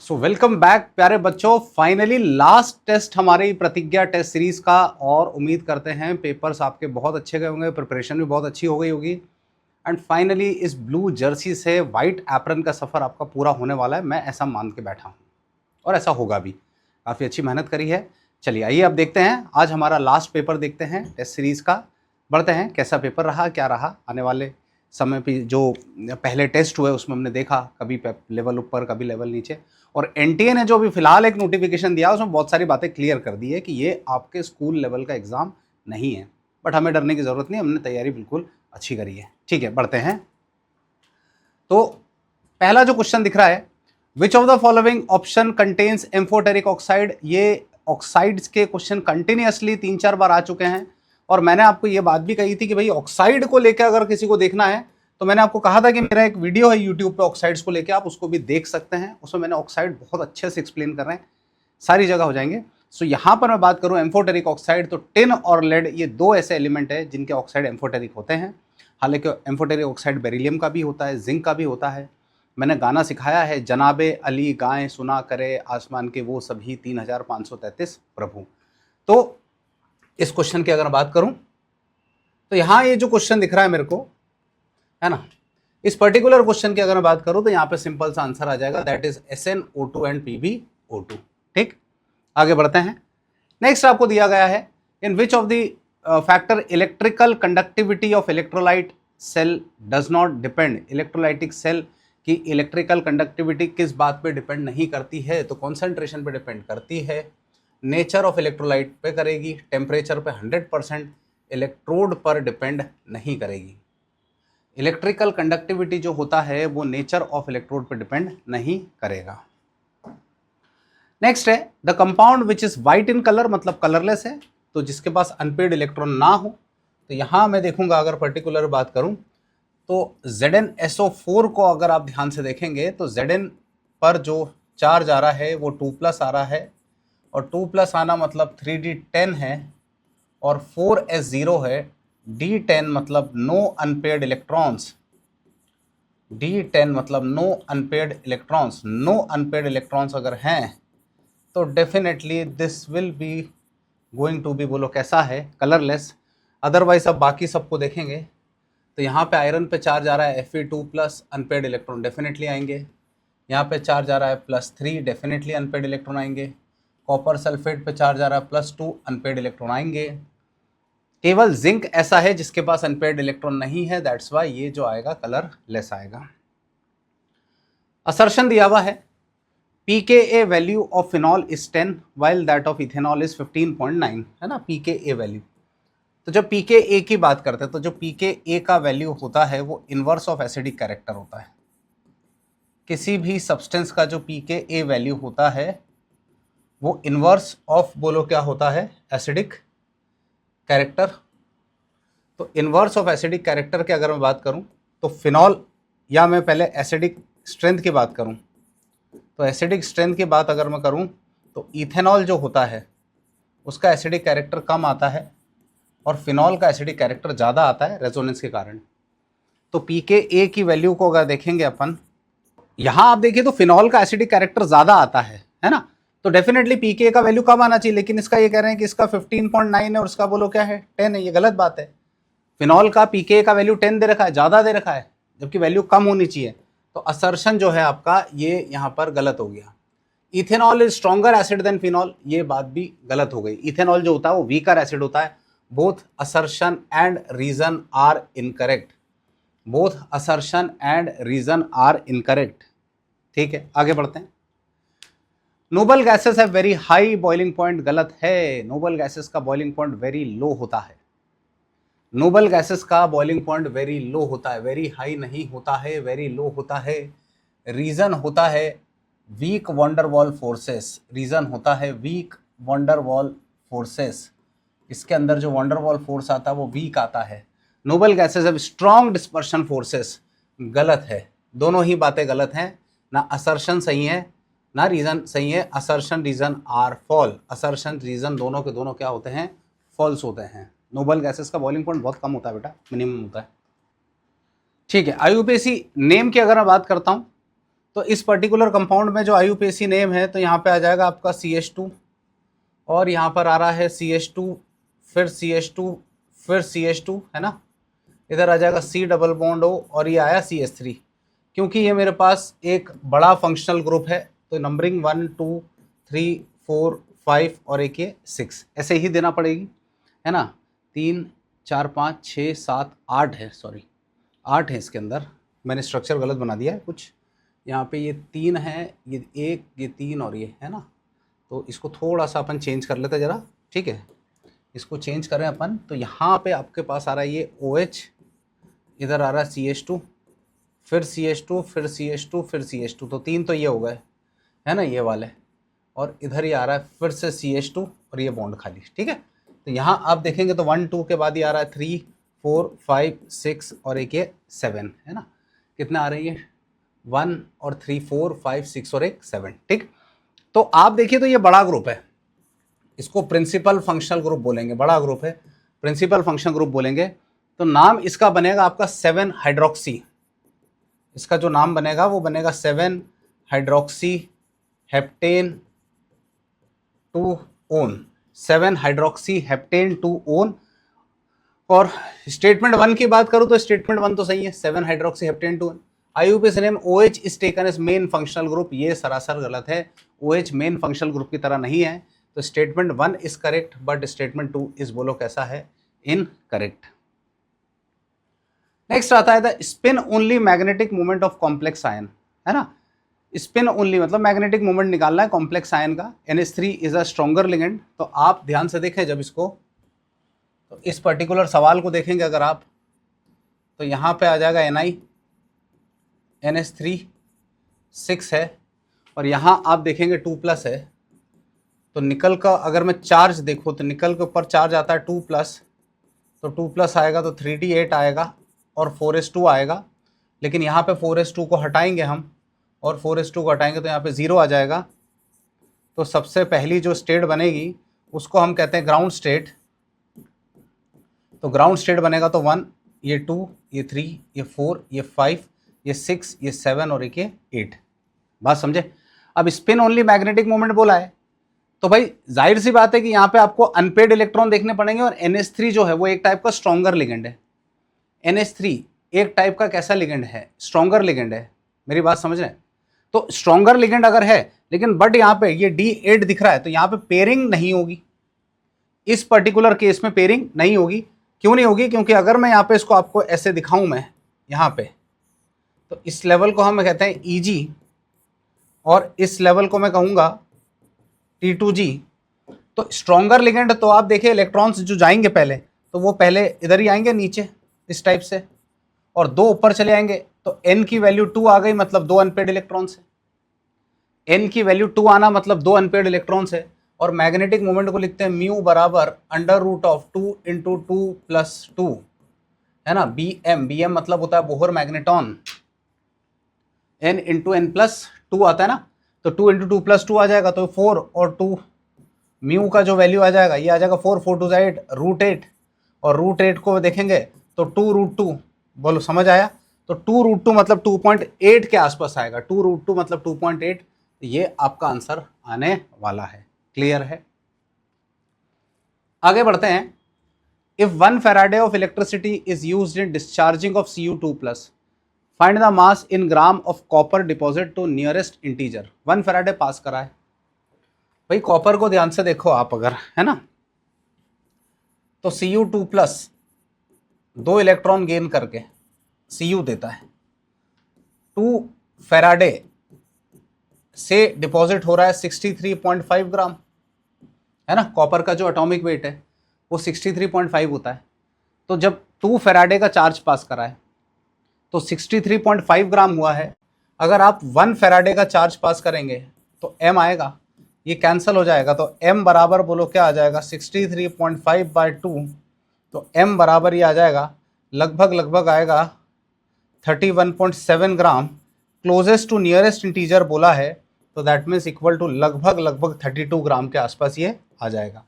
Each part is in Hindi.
सो वेलकम बैक प्यारे बच्चों। फाइनली लास्ट टेस्ट हमारी प्रतिज्ञा टेस्ट सीरीज का, और उम्मीद करते हैं पेपर्स आपके बहुत अच्छे गए होंगे, प्रिपरेशन भी बहुत अच्छी हो गई होगी। एंड फाइनली इस ब्लू जर्सी से वाइट एप्रन का सफ़र आपका पूरा होने वाला है, मैं ऐसा मान के बैठा हूँ और ऐसा होगा भी। काफ़ी अच्छी मेहनत करी है। चलिए आइए अब देखते हैं, आज हमारा लास्ट पेपर देखते हैं टेस्ट सीरीज़ का। बढ़ते हैं, कैसा पेपर रहा, क्या रहा। आने वाले समय पे जो पहले टेस्ट हुए उसमें हमने देखा कभी लेवल ऊपर कभी लेवल नीचे, और एनटीए ने जो अभी फिलहाल एक नोटिफिकेशन दिया उसमें बहुत सारी बातें क्लियर कर दी है कि ये आपके स्कूल लेवल का एग्ज़ाम नहीं है। बट हमें डरने की ज़रूरत नहीं, हमने तैयारी बिल्कुल अच्छी करी है। ठीक है, बढ़ते हैं। तो पहला जो क्वेश्चन दिख रहा है, which of the following option contains amphoteric oxide. ये ऑक्साइड्स के क्वेश्चन कंटिन्यूअसली 3-4 बार आ चुके हैं, और मैंने आपको ये बात भी कही थी कि भाई ऑक्साइड को लेकर अगर किसी को देखना है तो मैंने आपको कहा था कि मेरा एक वीडियो है यूट्यूब पे ऑक्साइड्स को लेकर, आप उसको भी देख सकते हैं। उसमें मैंने ऑक्साइड बहुत अच्छे से एक्सप्लेन कर रहे हैं, सारी जगह हो जाएंगे। सो यहाँ पर मैं बात करूँ एम्फोटेरिक ऑक्साइड, तो टिन और लेड ये दो ऐसे एलिमेंट है जिनके ऑक्साइड एम्फोटेरिक होते हैं। हालांकि एम्फोटेरिक ऑक्साइड बेरिलियम का भी होता है, जिंक का भी होता है। मैंने गाना सिखाया है, जनाबे अली गाएं सुना करे आसमान के वो सभी 3533 प्रभु। तो इस क्वेश्चन की अगर बात करूं तो यहाँ ये जो क्वेश्चन दिख रहा है मेरे को, है ना, इस पर्टिकुलर क्वेश्चन की अगर मैं बात करूं तो यहाँ पे सिंपल सा आंसर आ जाएगा, that is SnO2 and PbO2। ठीक, आगे बढ़ते हैं। नेक्स्ट आपको दिया गया है, in which of the factor electrical conductivity of electrolyte cell does not depend. Electrolytic cell की इलेक्ट्रिकल कंडक्टिविटी किस बात पे डिपेंड नहीं करती है? तो कॉन्सेंट्रेशन पे डिपेंड करती है, नेचर ऑफ इलेक्ट्रोलाइट पे करेगी, टेम्परेचर पे 100%, इलेक्ट्रोड पर डिपेंड नहीं करेगी। इलेक्ट्रिकल कंडक्टिविटी जो होता है वो नेचर ऑफ इलेक्ट्रोड पे डिपेंड नहीं करेगा। नेक्स्ट है, the compound which is white in colour, मतलब कलरलेस है, तो जिसके पास अनपेड इलेक्ट्रॉन ना हो। तो यहाँ मैं देखूंगा, अगर पर्टिकुलर बात करूं तो ZnSO4 को अगर आप ध्यान से देखेंगे तो Zn पर जो चार्ज आ रहा है वो 2+ आ रहा है, और 2+ आना मतलब 3D10 है, और 4S0 है। D10 मतलब नो अनपेड इलेक्ट्रॉन्स, D10 मतलब no unpaired electrons. No unpaired electrons अगर हैं तो definitely this will be going to be, बोलो कैसा है, कलरलेस। अदरवाइज अब बाकी सबको देखेंगे तो यहाँ पे आयरन पे चार्ज आ रहा है Fe2+, अनपेड इलेक्ट्रॉन डेफिनेटली आएंगे। यहाँ पे चार्ज आ रहा है +3, डेफिनेटली अनपेड इलेक्ट्रॉन आएंगे। कॉपर सल्फेट पे चार्ज आ रहा है +2, अनपेड इलेक्ट्रॉन आएंगे। केवल जिंक ऐसा है जिसके पास अनपेड इलेक्ट्रॉन नहीं है, दैट्स वाई ये जो आएगा कलरलेस आएगा। असर्शन दिया हुआ है, pKa value of phenol is 10 while that of ethanol is 15.9, है ना, pKa वैल्यू। तो जब pKa की बात करते हैं तो जो pKa का वैल्यू होता है वो इनवर्स ऑफ एसिडिक कैरेक्टर होता है। किसी भी सब्सटेंस का जो pKa वैल्यू होता है वो इनवर्स ऑफ, बोलो क्या होता है, एसिडिक कैरेक्टर। तो इनवर्स ऑफ एसिडिक कैरेक्टर की अगर मैं बात करूं तो फिनॉल, या मैं पहले एसिडिक स्ट्रेंथ की बात करूं तो एसिडिक स्ट्रेंथ की बात अगर मैं करूं तो इथेनॉल जो होता है उसका एसिडिक कैरेक्टर कम आता है, और फिनॉल का एसिडिक कैरेक्टर ज़्यादा आता है रेजोनेंस के कारण। तो pKa की वैल्यू को अगर देखेंगे अपन, यहाँ आप देखिए तो फिनॉल का एसिडिक कैरेक्टर ज़्यादा आता है ना, तो डेफिनेटली pKa का वैल्यू कम आना चाहिए। लेकिन इसका ये कह रहे हैं कि इसका 15.9 है और इसका बोलो क्या है, 10 है। ये गलत बात है। फिनॉल का pKa का वैल्यू 10 दे रखा है, ज़्यादा दे रखा है, जबकि वैल्यू कम होनी चाहिए। तो असर्शन जो है आपका ये यहाँ पर गलत हो गया। Ethanol is stronger acid than phenol, ये बात भी गलत हो गई। इथेनॉल जो होता है वो वीकर एसिड होता है। Both assertion and reason are incorrect, both assertion and reason are incorrect. ठीक है, आगे बढ़ते हैं। Noble gases have very high boiling point, गलत है। नोबल गैसेस का बॉइलिंग पॉइंट वेरी लो होता है। नोबल गैसेस का बॉइलिंग पॉइंट वेरी लो होता है, वेरी हाई नहीं होता है, वेरी लो होता है। रीजन होता है वीक वंडरवॉल फोर्सेस, रीजन होता है वीक वंडरवॉल फोर्सेस। इसके अंदर जो वंडरवॉल फोर्स आता है वो वीक आता है। Noble gases have strong dispersion forces, गलत है। दोनों ही बातें गलत हैं, ना असर्शन सही है ना रीजन सही है। Assertion reason are false, assertion reason दोनों के दोनों क्या होते हैं, फॉल्स होते हैं। नोबल गैसेस का बॉइलिंग पॉइंट बहुत कम होता है बेटा, मिनिमम होता है। ठीक है, IUPAC नेम की अगर मैं बात करता हूं तो इस पर्टिकुलर कंपाउंड में जो IUPAC नेम है, तो यहाँ पे आ जाएगा आपका CH2 और यहाँ पर आ रहा है CH2, फिर CH2, फिर CH2, है ना। इधर आ जाएगा C डबल बॉन्ड O और ये आया CH3। क्योंकि ये मेरे पास एक बड़ा फंक्शनल ग्रुप है तो नंबरिंग 1 2 3 4 5 और एक ये 6 ऐसे ही देना पड़ेगी, है ना। 3 4 5 6 7 8 है, सॉरी 8 है इसके अंदर, मैंने स्ट्रक्चर गलत बना दिया है कुछ। यहाँ पे ये 3 है, ये 1, ये 3 और ये, है ना। तो इसको थोड़ा सा अपन चेंज कर लेते ज़रा, ठीक है। इसको चेंज करें अपन, तो यहाँ पे आपके पास आ रहा है ये OH, इधर आ रहा है CH2, फिर CH2, फिर CH2, फिर CH2, तो 3 तो ये हो गए, है ना, ये वाले। और इधर ही आ रहा है फिर से CH2 और ये बॉन्ड खाली, ठीक है। तो यहाँ आप देखेंगे तो 1 2 के बाद ये आ रहा है 3 4 5 6 और एक ये 7, है ना। कितने आ रही है, 1 और 3 4 5 6 और एक 7, ठीक। तो आप देखिए तो ये बड़ा ग्रुप है, इसको प्रिंसिपल फंक्शनल ग्रुप बोलेंगे, बड़ा ग्रुप है, प्रिंसिपल फंक्शनल ग्रुप बोलेंगे। तो नाम इसका बनेगा आपका 7 हाइड्रोक्सी, इसका जो नाम बनेगा वो बनेगा 7 hydroxy heptane 2 own, 7 hydroxy heptane 2 own. और स्टेटमेंट 1 की बात करूं तो स्टेटमेंट 1 तो सही है, 7 hydroxy heptane 2 one. IUPAC name OH is taken as main functional group, ये सरासर गलत है, OH मेन फंक्शनल ग्रुप की तरह नहीं है। तो statement 1 is correct but statement 2 is बोलो कैसा है, इनकरेक्ट। नेक्स्ट आता है the spin only magnetic moment of complex ion, है ना। स्पिन ओनली मतलब मैग्नेटिक मोमेंट निकालना है कॉम्प्लेक्स आयन का। NH3 is a stronger ligand. तो आप ध्यान से देखें जब इसको, तो इस पर्टिकुलर सवाल को देखेंगे अगर आप, तो यहाँ पे आ जाएगा Ni, NH3 6 है और यहाँ आप देखेंगे 2+ है। तो निकल का अगर मैं चार्ज देखो तो निकल के ऊपर चार्ज आता है 2+, तो 2+ आएगा तो 3D8 आएगा और 4s2 आएगा। लेकिन यहाँ पे 4s2 को हटाएंगे हम, और 4s2 को हटाएंगे तो यहाँ पे 0 आ जाएगा। तो सबसे पहली जो स्टेट बनेगी उसको हम कहते हैं ग्राउंड स्टेट। तो ग्राउंड स्टेट बनेगा तो 1, ये 2, ये 3, ये 4, ये 5, ये 6, ये 7 और एक ये 8। बात समझे। अब स्पिन ओनली मैग्नेटिक मोमेंट बोला है तो भाई जाहिर सी बात है कि यहाँ पे आपको अनपेड इलेक्ट्रॉन देखने पड़ेंगे। और NH3 जो है वो एक टाइप का स्ट्रॉन्गर लिगेंड है। NH3 एक टाइप का कैसा लिगेंड है, स्ट्रॉन्गर लिगेंड है, मेरी बात समझ रहे हैं। तो स्ट्रॉन्गर लिगेंड अगर है, लेकिन बट यहाँ पे ये D8 दिख रहा है तो यहाँ पे पेयरिंग नहीं होगी, इस पर्टिकुलर केस में पेयरिंग नहीं होगी। क्यों नहीं होगी, क्योंकि अगर मैं यहाँ पे इसको आपको ऐसे दिखाऊं मैं यहाँ पे, तो इस लेवल को हम कहते हैं EG और इस लेवल को मैं कहूँगा T2G। तो स्ट्रॉन्गर लिगेंड तो आप देखिए इलेक्ट्रॉन्स जो जाएंगे पहले, तो वो पहले इधर ही आएंगे नीचे इस टाइप से, और 2 ऊपर चले आएंगे। तो N की वैल्यू 2 आ गई, मतलब 2 अनपेड इलेक्ट्रॉन्स है। N की वैल्यू 2 आना मतलब 2 अनपेड इलेक्ट्रॉन्स है। और मैग्नेटिक मोमेंट को लिखते हैं म्यू बराबर √2 × 2 + 2, है ना। BM मतलब होता है बोहर मैग्नेटॉन, N × N+2 आता है ना। तो 2 × 2 + 2 आ जाएगा, तो 4 और 2, म्यू का जो वैल्यू आ जाएगा ये आ जाएगा 4 4 2 8 √8। और √8 को देखेंगे तो 2 √2, बोलो समझ आया। तो 2 √2 मतलब 2.8 के आसपास आएगा, 2 √2 मतलब 2.8। ये आपका आंसर आने वाला है। क्लियर है। आगे बढ़ते हैं। If 1 faraday of electricity is used in discharging of Cu2+, find the mass in gram of copper deposit to nearest integer. 1 faraday pass करा है भाई। कॉपर को ध्यान से देखो आप अगर, है ना, तो Cu2+ 2 इलेक्ट्रॉन गेन करके Cu देता है। 2 फैराडे से डिपॉजिट हो रहा है 63.5 ग्राम, है ना। कॉपर का जो एटॉमिक वेट है वो 63.5 होता है। तो जब 2 फैराडे का चार्ज पास करा है तो 63.5 ग्राम हुआ है। अगर आप 1 फैराडे का चार्ज पास करेंगे तो m आएगा, ये कैंसिल हो जाएगा। तो m बराबर बोलो क्या आ जाएगा, 63.5/2। तो m बराबर ये आ जाएगा लगभग आएगा 31.7 ग्राम। क्लोजेस्ट टू नियरेस्ट इंटीजर बोला है तो दैट मीन्स इक्वल टू लगभग 32 ग्राम के आसपास ये आ जाएगा।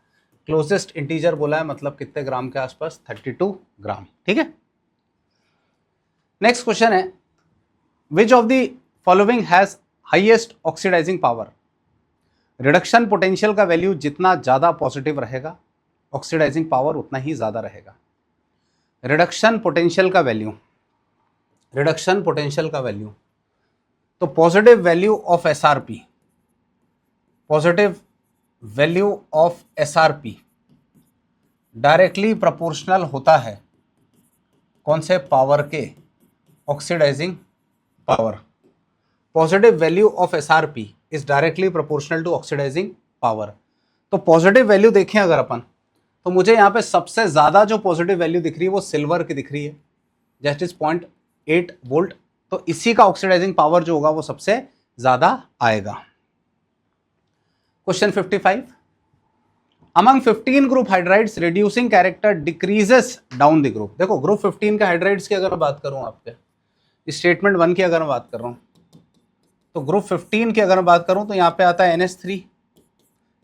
क्लोजेस्ट इंटीजर बोला है मतलब कितने ग्राम के आसपास, 32 ग्राम। ठीक है। नेक्स्ट क्वेश्चन है, which of the following has highest oxidising power. Reduction potential का वैल्यू जितना ज़्यादा पॉजिटिव रहेगा, ऑक्सीडाइजिंग पावर उतना ही ज़्यादा रहेगा। रिडक्शन पोटेंशियल का वैल्यू, रिडक्शन पोटेंशियल का वैल्यू, तो positive value of SRP, positive value of SRP directly proportional होता है कौन से पावर के, oxidising power. Positive value of SRP is directly proportional to oxidising power. तो पॉजिटिव वैल्यू देखें अगर अपन, तो मुझे यहाँ पे सबसे ज़्यादा जो पॉजिटिव वैल्यू दिख रही है वो सिल्वर की दिख रही है, जस्ट इज 0.8 वोल्ट। तो इसी का ऑक्सीडाइजिंग पावर जो होगा वो सबसे ज़्यादा आएगा। Question 55, among 15 group hydrides reducing character decreases down the group. देखो ग्रुप 15 के हाइड्राइड्स की अगर मैं बात करूं, आपके स्टेटमेंट 1 की अगर मैं बात कर रहा हूं, तो ग्रुप 15 की अगर मैं बात करूं तो यहाँ पे आता है NH3,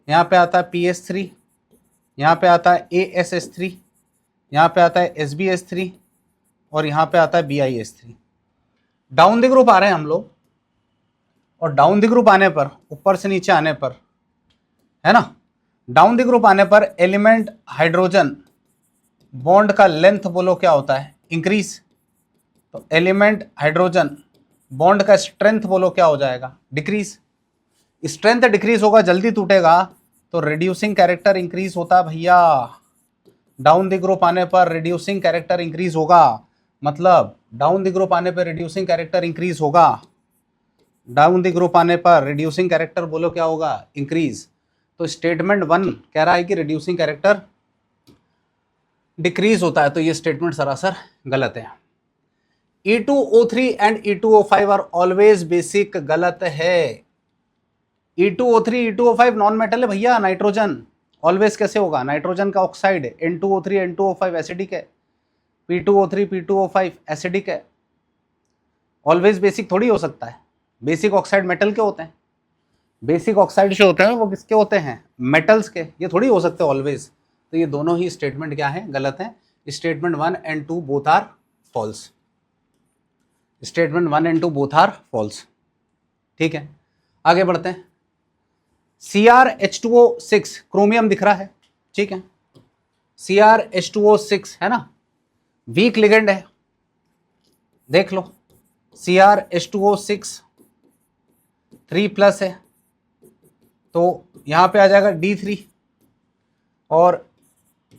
यहाँ पे आता है PS3, यहाँ पे आता है ASS3, यहाँ पे आता है SbS3 और यहाँ पे आता है BiS3। डाउन द ग्रुप आ रहे हैं हम लोग, और डाउन द ग्रुप आने पर, ऊपर से नीचे आने पर, है ना, डाउन द ग्रुप आने पर एलिमेंट हाइड्रोजन बॉन्ड का लेंथ बोलो क्या होता है, इंक्रीज। तो एलिमेंट हाइड्रोजन बॉन्ड का स्ट्रेंथ बोलो क्या हो जाएगा, डिक्रीज। स्ट्रेंथ डिक्रीज होगा, जल्दी टूटेगा, तो रिड्यूसिंग कैरेक्टर इंक्रीज होता है भैया। डाउन द ग्रुप आने पर रिड्यूसिंग कैरेक्टर इंक्रीज होगा, मतलब डाउन द ग्रुप आने पर रिड्यूसिंग कैरेक्टर इंक्रीज होगा। डाउन द ग्रुप आने पर रिड्यूसिंग कैरेक्टर बोलो क्या होगा, इंक्रीज। तो स्टेटमेंट 1 कह रहा है कि रिड्यूसिंग कैरेक्टर डिक्रीज होता है, तो ये स्टेटमेंट सरासर गलत है। E2O3 and E2O5 are always basic, गलत है। E2O3 E2O5 नॉन मेटल है भैया, नाइट्रोजन। ऑलवेज कैसे होगा, नाइट्रोजन का ऑक्साइड है। N2O3 N2O5 एसिडिक है, P2O3 P2O5 एसिडिक है। ऑलवेज बेसिक थोड़ी हो सकता है। बेसिक ऑक्साइड मेटल के होते हैं, बेसिक ऑक्साइड जो होते हैं वो किसके होते हैं, मेटल्स के। ये थोड़ी हो सकते हैं ऑलवेज। तो ये दोनों ही स्टेटमेंट क्या है, गलत है। Statement 1 and 2 both are false. Statement 1 and 2 both are false. ठीक है, आगे बढ़ते हैं। CrH2O6 क्रोमियम दिख रहा है, ठीक है। CrH2O6 है ना, वीक लिगेंड है, देख लो। CrH2O6 3+ है, तो यहां पे आ जाएगा D3, और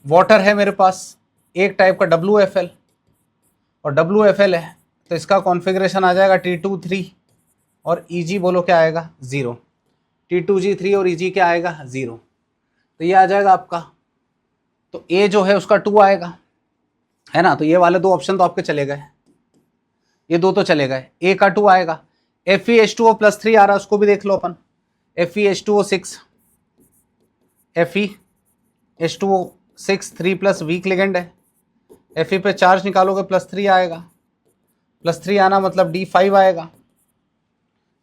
वाटर है मेरे पास एक टाइप का WFL, और WFL है तो इसका कॉन्फ़िगरेशन आ जाएगा T2 3 और Eg बोलो क्या आएगा, 0। T2G3 और Eg क्या आएगा, 0। तो ये आ जाएगा आपका, तो A जो है उसका 2 आएगा, है ना। तो ये वाले 2 ऑप्शन तो आपके चले गए, ये 2 तो चले गए। A का 2 आएगा। FeH2O+3 आ रहा है, उसको भी देख लो अपन। FeH2O6, FeH2O6 3+ वीक लिगेंड है। Fe पे चार्ज निकालोगे +3 आएगा, +3 आना मतलब D5 आएगा,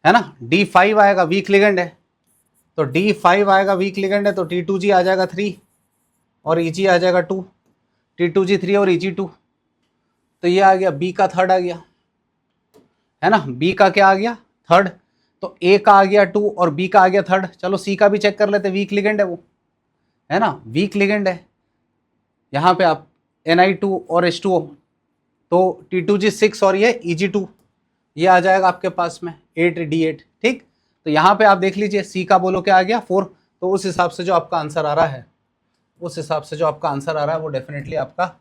है ना। D5 आएगा, वीक लिगेंड है, तो D5 आएगा, वीक लिगेंड है, तो T2G आ जाएगा 3 और Eg आ जाएगा 2। T2G3 और Eg2, तो ये आ गया B का थर्ड आ गया, है ना। B का क्या आ गया, थर्ड। तो A का आ गया 2 और B का आ गया थर्ड। चलो C का भी चेक कर लेते, वीक लिगेंड है वो, है ना, वीक लिगेंड है। यहाँ पे आप Ni2 और H2O, तो T2G6 और ये Eg2, ये आ जाएगा आपके पास में 8D8। ठीक, तो यहाँ पे आप देख लीजिए C का बोलो क्या आ गया, 4। तो उस हिसाब से जो आपका आंसर आ रहा है, उस हिसाब से जो आपका आंसर आ रहा है वो डेफिनेटली आपका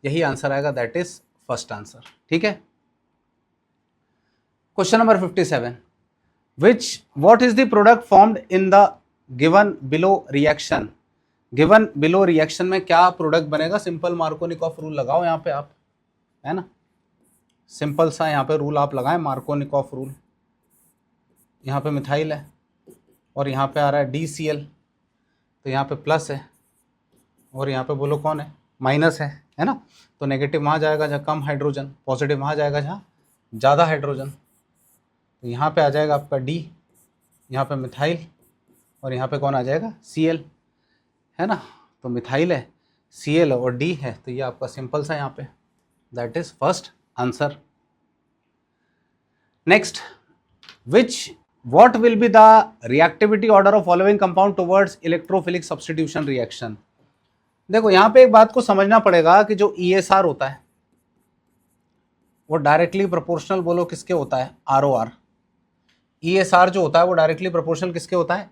यही आंसर आएगा, दैट इज फर्स्ट आंसर। ठीक है। Question number 57, what is the product formed in the given below reaction. Given below reaction में क्या प्रोडक्ट बनेगा, सिंपल मार्कोनिकॉफ रूल लगाओ यहाँ पे आप, है ना। सिंपल सा यहाँ पे रूल आप लगाएं, मार्कोनिकॉफ रूल। यहाँ पे मिथाइल है और यहाँ पे आ रहा है DCl, तो यहाँ पे प्लस है और यहाँ पे बोलो कौन है, माइनस है ना। तो नेगेटिव वहाँ जाएगा जहाँ कम हाइड्रोजन, पॉजिटिव वहाँ जाएगा जहाँ ज़्यादा हाइड्रोजन। तो यहाँ पे आ जाएगा आपका D, यहाँ पे मिथाइल, और यहाँ पे कौन आ जाएगा, Cl, है ना। तो मिथाइल है, Cl और D है, तो ये आपका सिंपल सा यहाँ पे that is first answer. Next which what will be the reactivity order of following compound towards electrophilic substitution reaction? देखो यहां पे एक बात को समझना पड़ेगा कि जो ESR होता है वो डायरेक्टली प्रोपोर्शनल बोलो किसके होता है, ROR। ESR जो होता है वो डायरेक्टली प्रोपोर्शनल किसके होता है,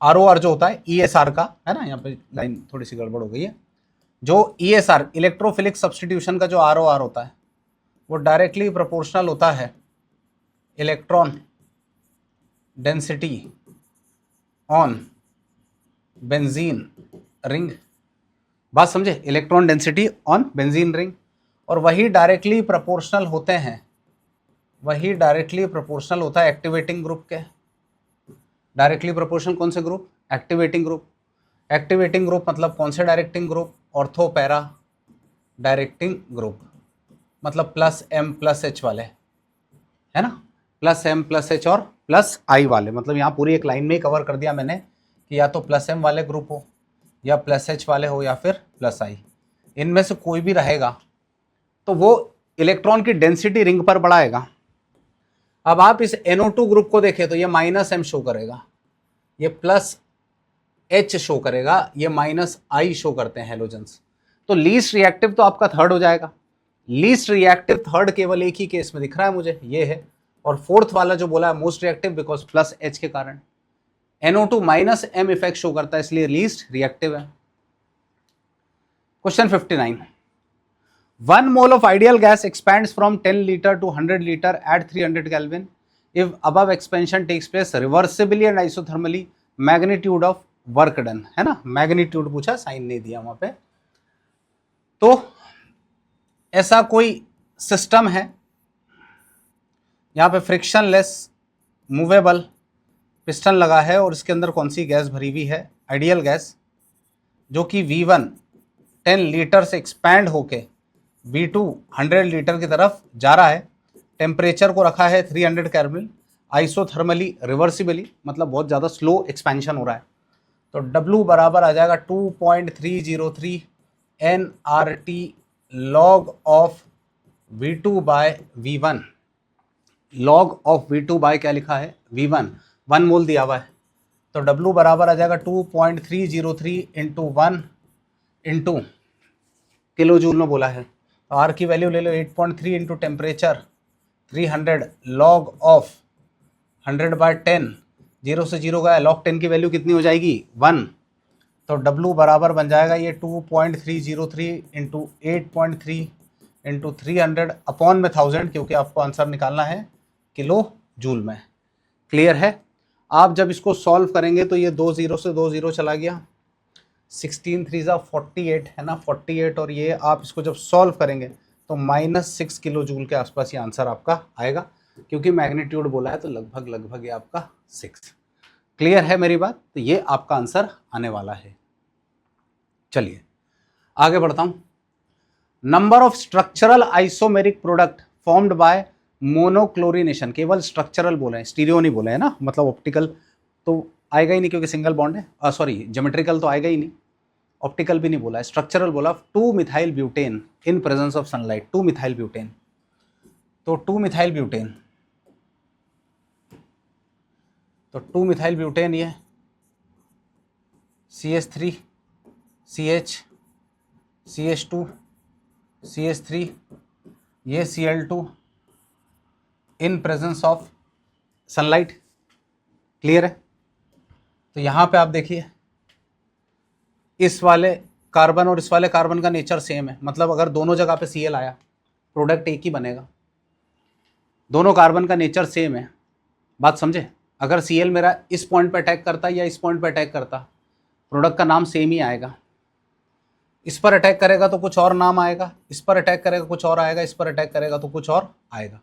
ROR जो होता है ESR का, है ना। यहाँ पे लाइन थोड़ी सी गड़बड़ हो गई है। जो ESR इलेक्ट्रोफिलिक सब्सटीट्यूशन का जो ROR होता है वो डायरेक्टली प्रोपोर्शनल होता है electron density on benzene ring. बात समझे, electron density on benzene ring. और वही डायरेक्टली प्रोपोर्शनल होते हैं, वही डायरेक्टली प्रोपोर्शनल होता है एक्टिवेटिंग ग्रुप के। डायरेक्टली प्रोपोर्शनल कौन से group, activating group. Activating group मतलब कौन से directing group, ortho para directing group, मतलब +M+H वाले, है ना, +M+H और +I वाले। मतलब यहाँ पूरी एक लाइन में ही कवर कर दिया मैंने कि या तो +M वाले ग्रुप हो या +H वाले हो या फिर +I, इनमें से कोई भी रहेगा तो वो इलेक्ट्रॉन की डेंसिटी रिंग पर बढ़ाएगा। अब आप इस NO2 ग्रुप को देखें तो ये -M शो करेगा, ये +H शो करेगा, ये -I शो करते हैं हैलोजेंस। तो लीस्ट रिएक्टिव तो आपका थर्ड हो जाएगा। लीस्ट रिएक्टिव थर्ड केवल एक ही केस में दिख रहा है मुझे, ये है। और फोर्थ वाला जो बोला है मोस्ट रिएक्टिव, बिकॉज +H के कारण। NO2 -M इफेक्ट शो करता है, इसलिए लीस्ट रिएक्टिव है। Question 59, 1 mole of ideal gas expands from 10 liter to 100 liter at 300 Kelvin. If above expansion takes place reversibly and isothermally, magnitude of work done, है ना, मैग्नीट्यूड पूछा, साइन नहीं दिया वहां पे। तो ऐसा कोई सिस्टम है, यहां पे फ्रिक्शनलेस मूवेबल पिस्टन लगा है और इसके अंदर कौन सी गैस भरी हुई है, आइडियल गैस, जो कि V1 10 लीटर से एक्सपैंड होके V2 100 लीटर की तरफ जा रहा है। टेम्परेचर को रखा है 300 केल्विन, आइसोथर्मली रिवर्सिबली, मतलब बहुत ज़्यादा स्लो एक्सपेंशन हो रहा है। तो W बराबर आ जाएगा 2.303 nRT log of V2 by V1। Log of V2 by क्या लिखा है, V1, 1 मोल दिया हुआ है। तो W बराबर आ जाएगा 2.303 इंटू 1 इंटू किलो जूल में बोला है। तो R की वैल्यू ले लो 8.3 इंटू टेम्परेचर 300 लॉग ऑफ 100/10, 0 से 0 गया, लॉग 10 की वैल्यू कितनी हो जाएगी, 1। तो W बराबर बन जाएगा ये 2.303 इंटू 8.3 इंटू 300 अपॉन में 1000, क्योंकि आपको आंसर निकालना है किलो जूल में। क्लियर है। आप जब इसको सॉल्व करेंगे तो ये 2 0 से 2 0 चला गया, 16 3 48 है ना, 48। और ये आप इसको जब सॉल्व करेंगे तो -6 किलो जूल के आसपास ये आंसर आपका आएगा, क्योंकि मैग्नीट्यूड बोला है तो लगभग लगभग ये आपका 6। क्लियर है मेरी बात। तो ये आपका आंसर आने वाला है। चलिए आगे बढ़ता हूं। Number of structural isomeric product formed by monochlorination, केवल स्ट्रक्चरल बोले हैं, स्टीरियो नहीं बोले है ना, मतलब ऑप्टिकल तो आएगा ही नहीं क्योंकि सिंगल बॉन्ड है, सॉरी ज्योमेट्रिकल तो आएगा ही नहीं, ऑप्टिकल भी नहीं बोला है, स्ट्रक्चरल बोला। 2 methyl butane in presence of sunlight, 2 methyl butane. तो 2 मिथाइल ब्यूटेन, तो 2 मिथाइल ब्यूटेन ये CH3 CH CH2 CH3 ये Cl2 in presence of sunlight. Clear है। तो यहाँ पे आप देखिए इस वाले कार्बन और इस वाले कार्बन का नेचर सेम है, मतलब अगर दोनों जगह पे Cl आया प्रोडक्ट एक ही बनेगा। दोनों कार्बन का नेचर सेम है, बात समझे। अगर Cl मेरा इस पॉइंट पे अटैक करता या इस पॉइंट पे अटैक करता, प्रोडक्ट का नाम सेम ही आएगा। इस पर अटैक करेगा तो कुछ और नाम आएगा, इस पर अटैक करेगा कुछ और आएगा, इस पर अटैक करेगा तो कुछ और आएगा।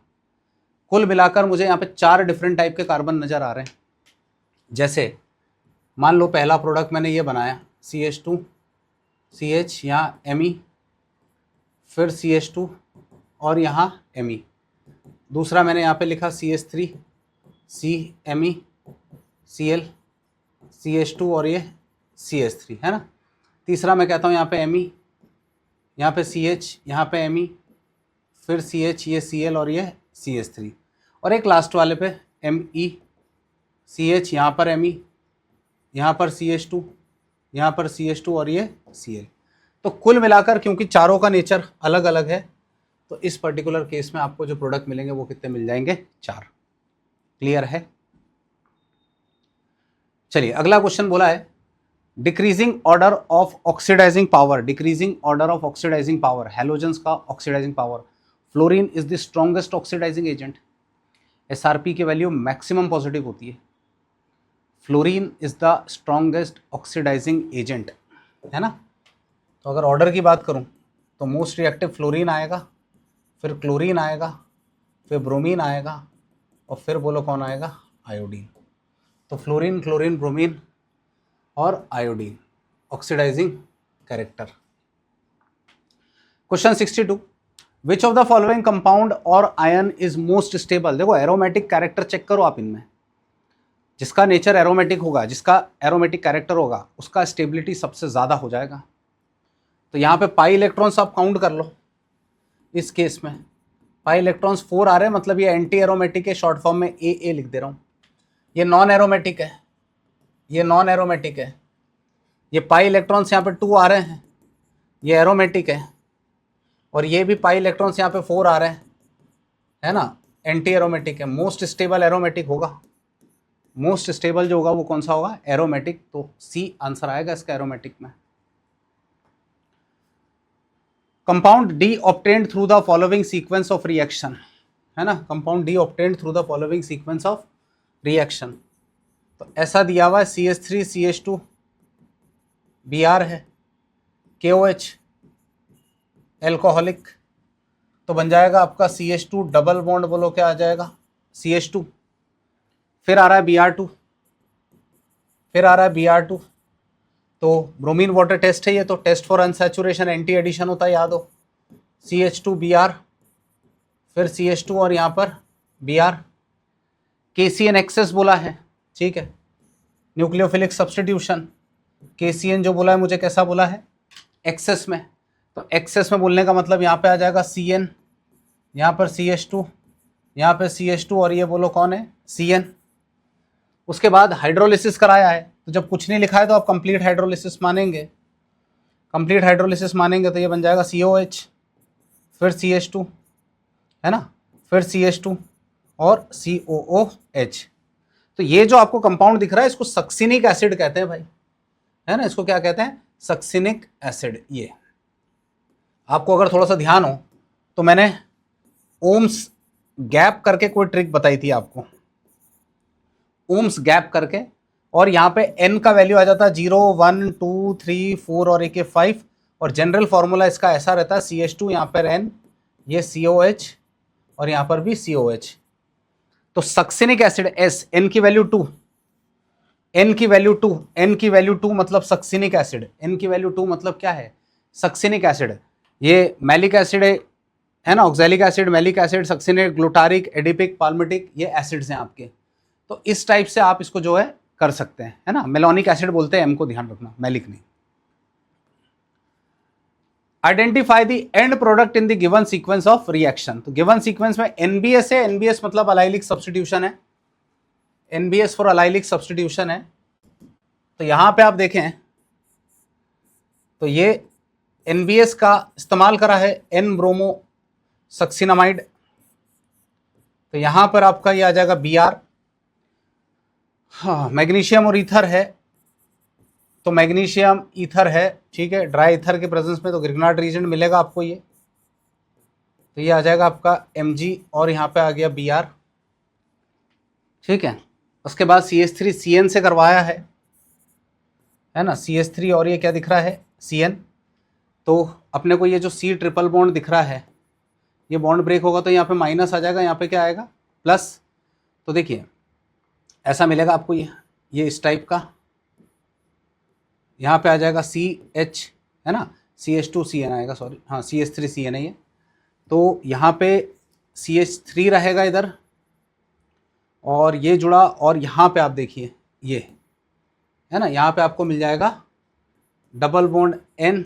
कुल मिलाकर मुझे यहाँ पे 4 डिफरेंट टाइप के कार्बन नज़र आ रहे हैं। जैसे मान लो पहला प्रोडक्ट मैंने ये बनाया CH2 CH, यहाँ Me, फिर CH2 और यहाँ Me। दूसरा मैंने यहाँ पे लिखा CH3 CMe Cl CH2 और ये CH3, है ना। तीसरा मैं कहता हूँ यहाँ पे Me, यहाँ पे CH, यहाँ पे Me, फिर CH, ये Cl और ये CH3। और एक लास्ट वाले पे MECH, यहाँ पर Me, यहाँ पर CH2, यहाँ पर CH2 और ये Cl। तो कुल मिलाकर क्योंकि चारों का नेचर अलग अलग है तो इस पर्टिकुलर केस में आपको जो प्रोडक्ट मिलेंगे वो कितने मिल जाएंगे, 4। क्लियर है? चलिए अगला क्वेश्चन बोला है decreasing order of oxidising power, decreasing order of oxidising power, halogens का oxidising power. Fluorine is the strongest oxidising agent. SRP की वैल्यू मैक्सिमम पॉजिटिव होती है। Fluorine is the strongest oxidising agent, है ना। तो अगर ऑर्डर की बात करूं तो मोस्ट रिएक्टिव फ्लोरीन आएगा, फिर क्लोरीन आएगा, फिर ब्रोमीन आएगा और फिर बोलो कौन आएगा, आयोडीन। तो फ्लोरीन, क्लोरीन, ब्रोमीन और iodine oxidising character. Question 62, which of the following compound और आयन इज मोस्ट स्टेबल। देखो एरोमेटिक कैरेक्टर चेक करो आप इनमें, जिसका नेचर एरोमेटिक होगा, जिसका एरोमेटिक कैरेक्टर होगा उसका स्टेबिलिटी सबसे ज़्यादा हो जाएगा। तो यहाँ पे पाई इलेक्ट्रॉन्स आप काउंट कर लो। इस केस में पाई इलेक्ट्रॉन्स 4 आ रहे हैं, मतलब ये एंटी एरोमेटिक है, शॉर्ट फॉर्म में AA लिख दे रहा हूँ। ये नॉन एरोमेटिक है, ये नॉन एरोमेटिक है। ये पाई इलेक्ट्रॉन्स यहाँ पे 2 आ रहे हैं, ये एरोमेटिक है। और ये भी पाई इलेक्ट्रॉन्स यहाँ पे 4 आ रहे हैं, है ना, एंटी एरोमेटिक है। मोस्ट स्टेबल एरोमेटिक होगा, मोस्ट स्टेबल जो होगा वो कौन सा होगा, एरोमेटिक। तो C आंसर आएगा इसका एरोमेटिक में। Compound D obtained through the following sequence of reaction, है ना, compound D obtained through the following sequence of reaction. तो ऐसा दिया हुआ है CH3 CH2 Br है, KOH एल्कोहलिक, तो बन जाएगा आपका CH2 डबल बॉन्ड, बोलो क्या आ जाएगा, CH2। फिर आ रहा है Br2, फिर आ रहा है Br2। तो ब्रोमीन वाटर टेस्ट है ये, तो test for unsaturation anti addition होता है, याद हो, CH2 Br, फिर CH2 और यहाँ पर Br। KCN एक्सेस बोला है, ठीक है, न्यूक्लियोफिलिक सब्स्टिट्यूशन। KCN जो बोला है मुझे कैसा बोला है, एक्सेस में। तो एक्सेस में बोलने का मतलब यहाँ पे आ जाएगा CN, यहाँ पर CH2, यहाँ पे CH2 और ये बोलो कौन है, CN। उसके बाद हाइड्रोलिसिस कराया है, तो जब कुछ नहीं लिखा है तो आप कंप्लीट हाइड्रोलिसिस मानेंगे, कंप्लीट हाइड्रोलिसिस मानेंगे तो ये बन जाएगा COH, फिर CH2, है ना, फिर CH2 और COOH। तो ये जो आपको कंपाउंड दिख रहा है इसको सक्सिनिक एसिड कहते हैं भाई, है ना, इसको क्या कहते हैं, सक्सिनिक एसिड। ये आपको अगर थोड़ा सा ध्यान हो तो मैंने ओम्स गैप करके कोई ट्रिक बताई थी आपको, ओम्स गैप करके, और यहाँ पे N का वैल्यू आ जाता है 0 1 2 3 4 और एक 5। और जनरल फॉर्मूला इसका ऐसा रहता है CH2 यहाँ पर N, ये COH और यहाँ पर भी COH। तो सक्सिनिक एसिड S, N की वैल्यू 2, N की वैल्यू 2, N की वैल्यू 2 मतलब सक्सिनिक एसिड, N की वैल्यू 2 मतलब क्या है, सक्सिनिक एसिड। ये मैलिक एसिड है ना, oxalic acid, malic acid, succinic, glutaric, adipic, palmitic, ये एसिड्स हैं आपके। तो इस टाइप से आप इसको जो है कर सकते हैं, है ना। मेलोनिक एसिड बोलते हैं M को, ध्यान रखना, मैलिक नहीं। Identify the end product in the given sequence of reaction. तो गिवन सीक्वेंस में NBS है, NBS मतलब अलाइलिक सब्स्टिट्यूशन है, NBS फॉर अलाइलिक सब्स्टिट्यूशन है। तो यहां पे आप देखें तो ये NBS का इस्तेमाल करा है N ब्रोमो सक्सिनामाइड। तो यहां पर आपका ये आ जाएगा Br। हाँ, मैग्नीशियम और ईथर है, तो मैग्नीशियम ईथर है, ठीक है, ड्राई ईथर के प्रेजेंस में तो ग्रिग्नार्ड रीजन मिलेगा आपको ये। तो ये आ जाएगा आपका Mg और यहाँ पे आ गया Br, ठीक है। उसके बाद CH3 CN से करवाया है ना, CH3 और ये क्या दिख रहा है, CN। तो अपने को ये जो C ट्रिपल बॉन्ड दिख रहा है, ये बॉन्ड ब्रेक होगा तो यहाँ पे माइनस आ जाएगा, यहाँ पे क्या आएगा, प्लस। तो देखिए ऐसा मिलेगा आपको ये इस टाइप का, यहाँ पे आ जाएगा CH, है ना, CH2 CN आएगा, सॉरी, हाँ CH3 CN है ये। तो यहाँ पे CH3 रहेगा इधर और ये जुड़ा, और यहाँ पे आप देखिए ये है ना, यहाँ पे आपको मिल जाएगा double bond N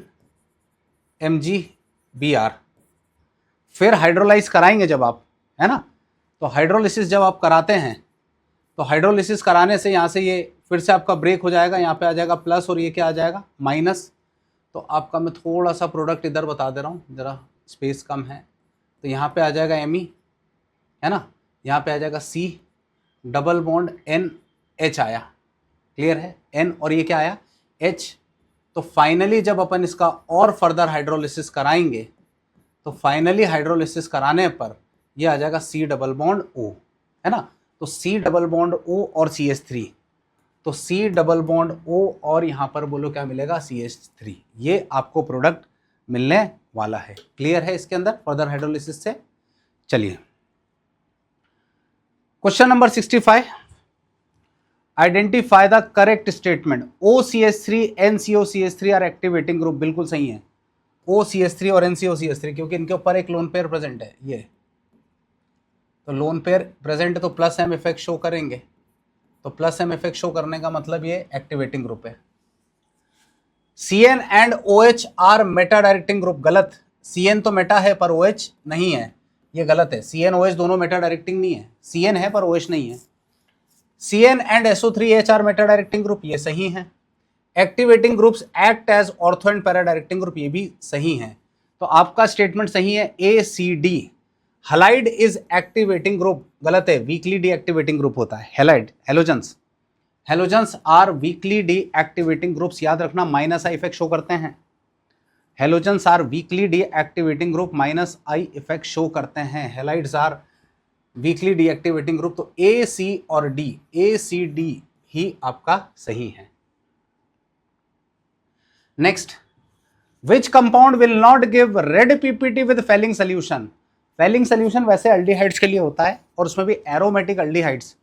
Mg Br। फिर हाइड्रोलाइज कराएंगे जब आप, है ना, तो हाइड्रोलिसिस जब आप कराते हैं तो हाइड्रोलिसिस कराने से यहाँ से ये फिर से आपका ब्रेक हो जाएगा, यहाँ पे आ जाएगा प्लस और ये क्या आ जाएगा माइनस। तो आपका मैं थोड़ा सा प्रोडक्ट इधर बता दे रहा हूँ, ज़रा स्पेस कम है। तो यहाँ पे आ जाएगा Me, है ना, यहाँ पे आ जाएगा C, डबल बॉन्ड NH आया, क्लियर है, N और ये क्या आया H। तो फाइनली जब अपन इसका और फर्दर हाइड्रोलिसिस कराएंगे तो फाइनली हाइड्रोलिसिस कराने पर ये आ जाएगा C डबल बॉन्ड O, है ना। तो C डबल बॉन्ड O और CH3, तो C डबल बॉन्ड O और यहाँ पर बोलो क्या मिलेगा CH3, ये आपको प्रोडक्ट मिलने वाला है। क्लियर है इसके अंदर फर्दर हाइड्रोलिसिस से। चलिए question number 65, identify the correct statement. OCH3 NCOCH3 are activating group, बिल्कुल सही है। OCH3 और NCOCH3 क्योंकि इनके ऊपर एक लोन पेयर प्रेजेंट है, ये तो लोन पेयर प्रेजेंट तो प्लस एम इफेक्ट शो करेंगे, तो प्लस एम इफेक्ट शो करने का मतलब ये एक्टिवेटिंग ग्रुप है। CN and OH are meta directing group, गलत। CN तो मेटा है पर OH नहीं है, ये गलत है। CN OH दोनों मेटा डायरेक्टिंग नहीं है, CN है पर OH नहीं है। CN and SO3H are meta directing group, ये सही है। Activating groups act as ortho and para directing group, ये भी सही है। तो आपका स्टेटमेंट सही है ACD। Halide is activating group, गलत है, वीकली डीएक्टिवेटिंग ग्रुप होता है halide. Halogens are weakly deactivating groups, याद रखना माइनस आई इफेक्ट शो करते हैं। Halogens are weakly deactivating group, minus I effect show करते हैं। Halides are weakly deactivating group. तो A, C और D, ACD ही आपका सही है। Next, which compound will not give red PPT with Fehling solution. Fehling solution वैसे एल्डिहाइड्स के लिए होता है और उसमें भी एरोमेटिक एल्डिहाइड्स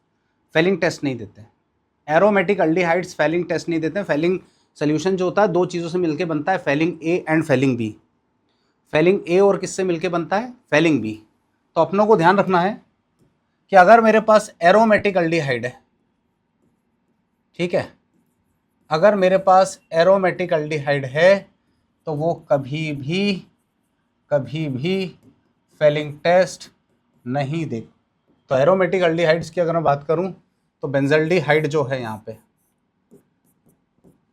फेलिंग टेस्ट नहीं देते। एरोमेटिक एल्डिहाइड्स फेलिंग टेस्ट नहीं देते। फेलिंग सोल्यूशन जो होता है दो चीज़ों से मिलकर बनता है, Fehling A and Fehling B। Fehling A और किससे मिलकर बनता है, फेलिंग B। तो अपनों को ध्यान रखना है कि अगर मेरे पास एरोमेटिक एल्डिहाइड है, ठीक है, अगर मेरे पास एरोमेटिक एल्डिहाइड है तो वो कभी भी फेलिंग टेस्ट नहीं दे। तो एरोमेटिक एल्डिहाइड्स की अगर मैं बात करूं तो बेंजल्डिहाइड जो है, यहाँ पे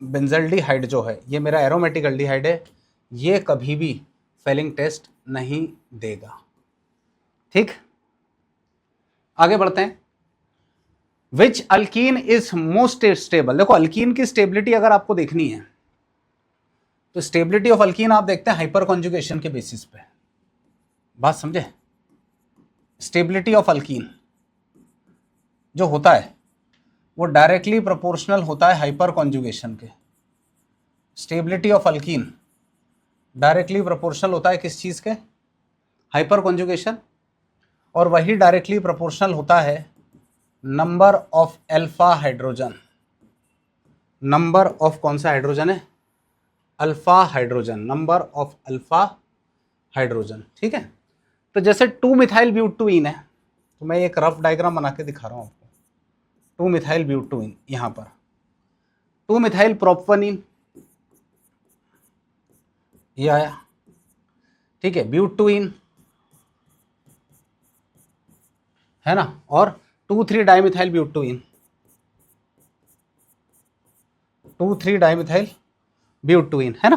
बेंजल्डिहाइड जो है ये मेरा एरोमेटिक एल्डिहाइड है, ये कभी भी फेलिंग टेस्ट नहीं देगा। ठीक, आगे बढ़ते हैं। विच अल्कीन इज मोस्ट स्टेबल। देखो अल्कीन की स्टेबिलिटी अगर आपको देखनी है तो स्टेबिलिटी ऑफ अल्कीन आप देखते हैं हाइपर कॉन्जुगेशन के बेसिस पे। बात समझे, स्टेबिलिटी ऑफ अल्कीन जो होता है वो डायरेक्टली प्रोपोर्शनल होता है हाइपर कॉन्जुगेशन के। Stability of alkyne directly proportional होता है किस चीज के, हाइपर कॉन्जुगेशन। और वही डायरेक्टली प्रोपोर्शनल होता है number of alpha hydrogen. Number of कौन सा हाइड्रोजन है, alpha hydrogen, number of alpha hydrogen. ठीक है, तो जैसे 2 मिथाइल ब्यूटुइन है, तो मैं एक रफ डायग्राम बना के दिखा रहा हूँ आपको। 2 मिथाइल ब्यूटुइन, यहाँ पर 2 मिथाइल प्रोपवनिन ये आया, ठीक है, ब्यूटुइन है ना, और 2,3 डाइमिथाइल ब्यूटुइन, 2,3 डाइमिथाइल ब्यूटुइन, है ना।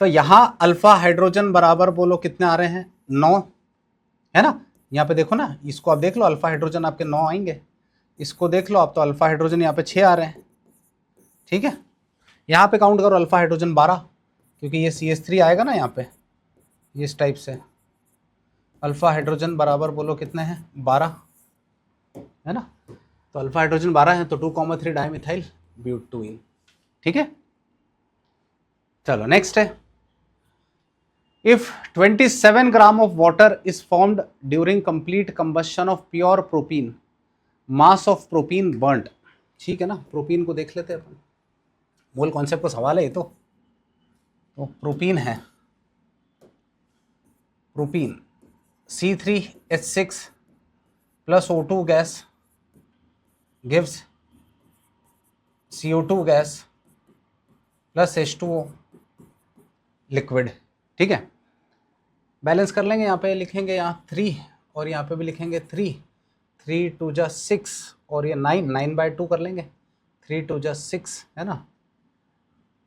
तो यहां अल्फा हाइड्रोजन बराबर बोलो कितने आ रहे हैं, 9, है ना। यहाँ पे देखो ना, इसको आप देख लो, अल्फा हाइड्रोजन आपके 9 आएंगे, इसको देख लो आप, तो अल्फा हाइड्रोजन यहाँ पे 6 आ रहे हैं। ठीक है, यहाँ पे काउंट करो अल्फा हाइड्रोजन 12, क्योंकि ये CH3 आएगा ना यहाँ पे, इस टाइप से। अल्फा हाइड्रोजन बराबर बोलो कितने हैं, 12, है ना। तो अल्फा हाइड्रोजन 12 है, तो 2,3 डाइमिथाइल ब्यूटुइन। ठीक है, चलो नेक्स्ट है। If 27 gram of water is formed during complete combustion of pure propene, mass of propene burned. ठीक है ना, प्रोपीन को देख लेते हैं अपन, मूल कॉन्सेप्ट का सवाल है ये। तो प्रोपीन है, propene C3H6 plus O2 gas gives CO2 gas plus H2O liquid. ठीक है, बैलेंस कर लेंगे, यहाँ पे लिखेंगे यहाँ 3 और यहाँ पे भी लिखेंगे 3, 3 2 जा 6 और ये 9, 9/2 कर लेंगे, 3 2 जा 6 है ना,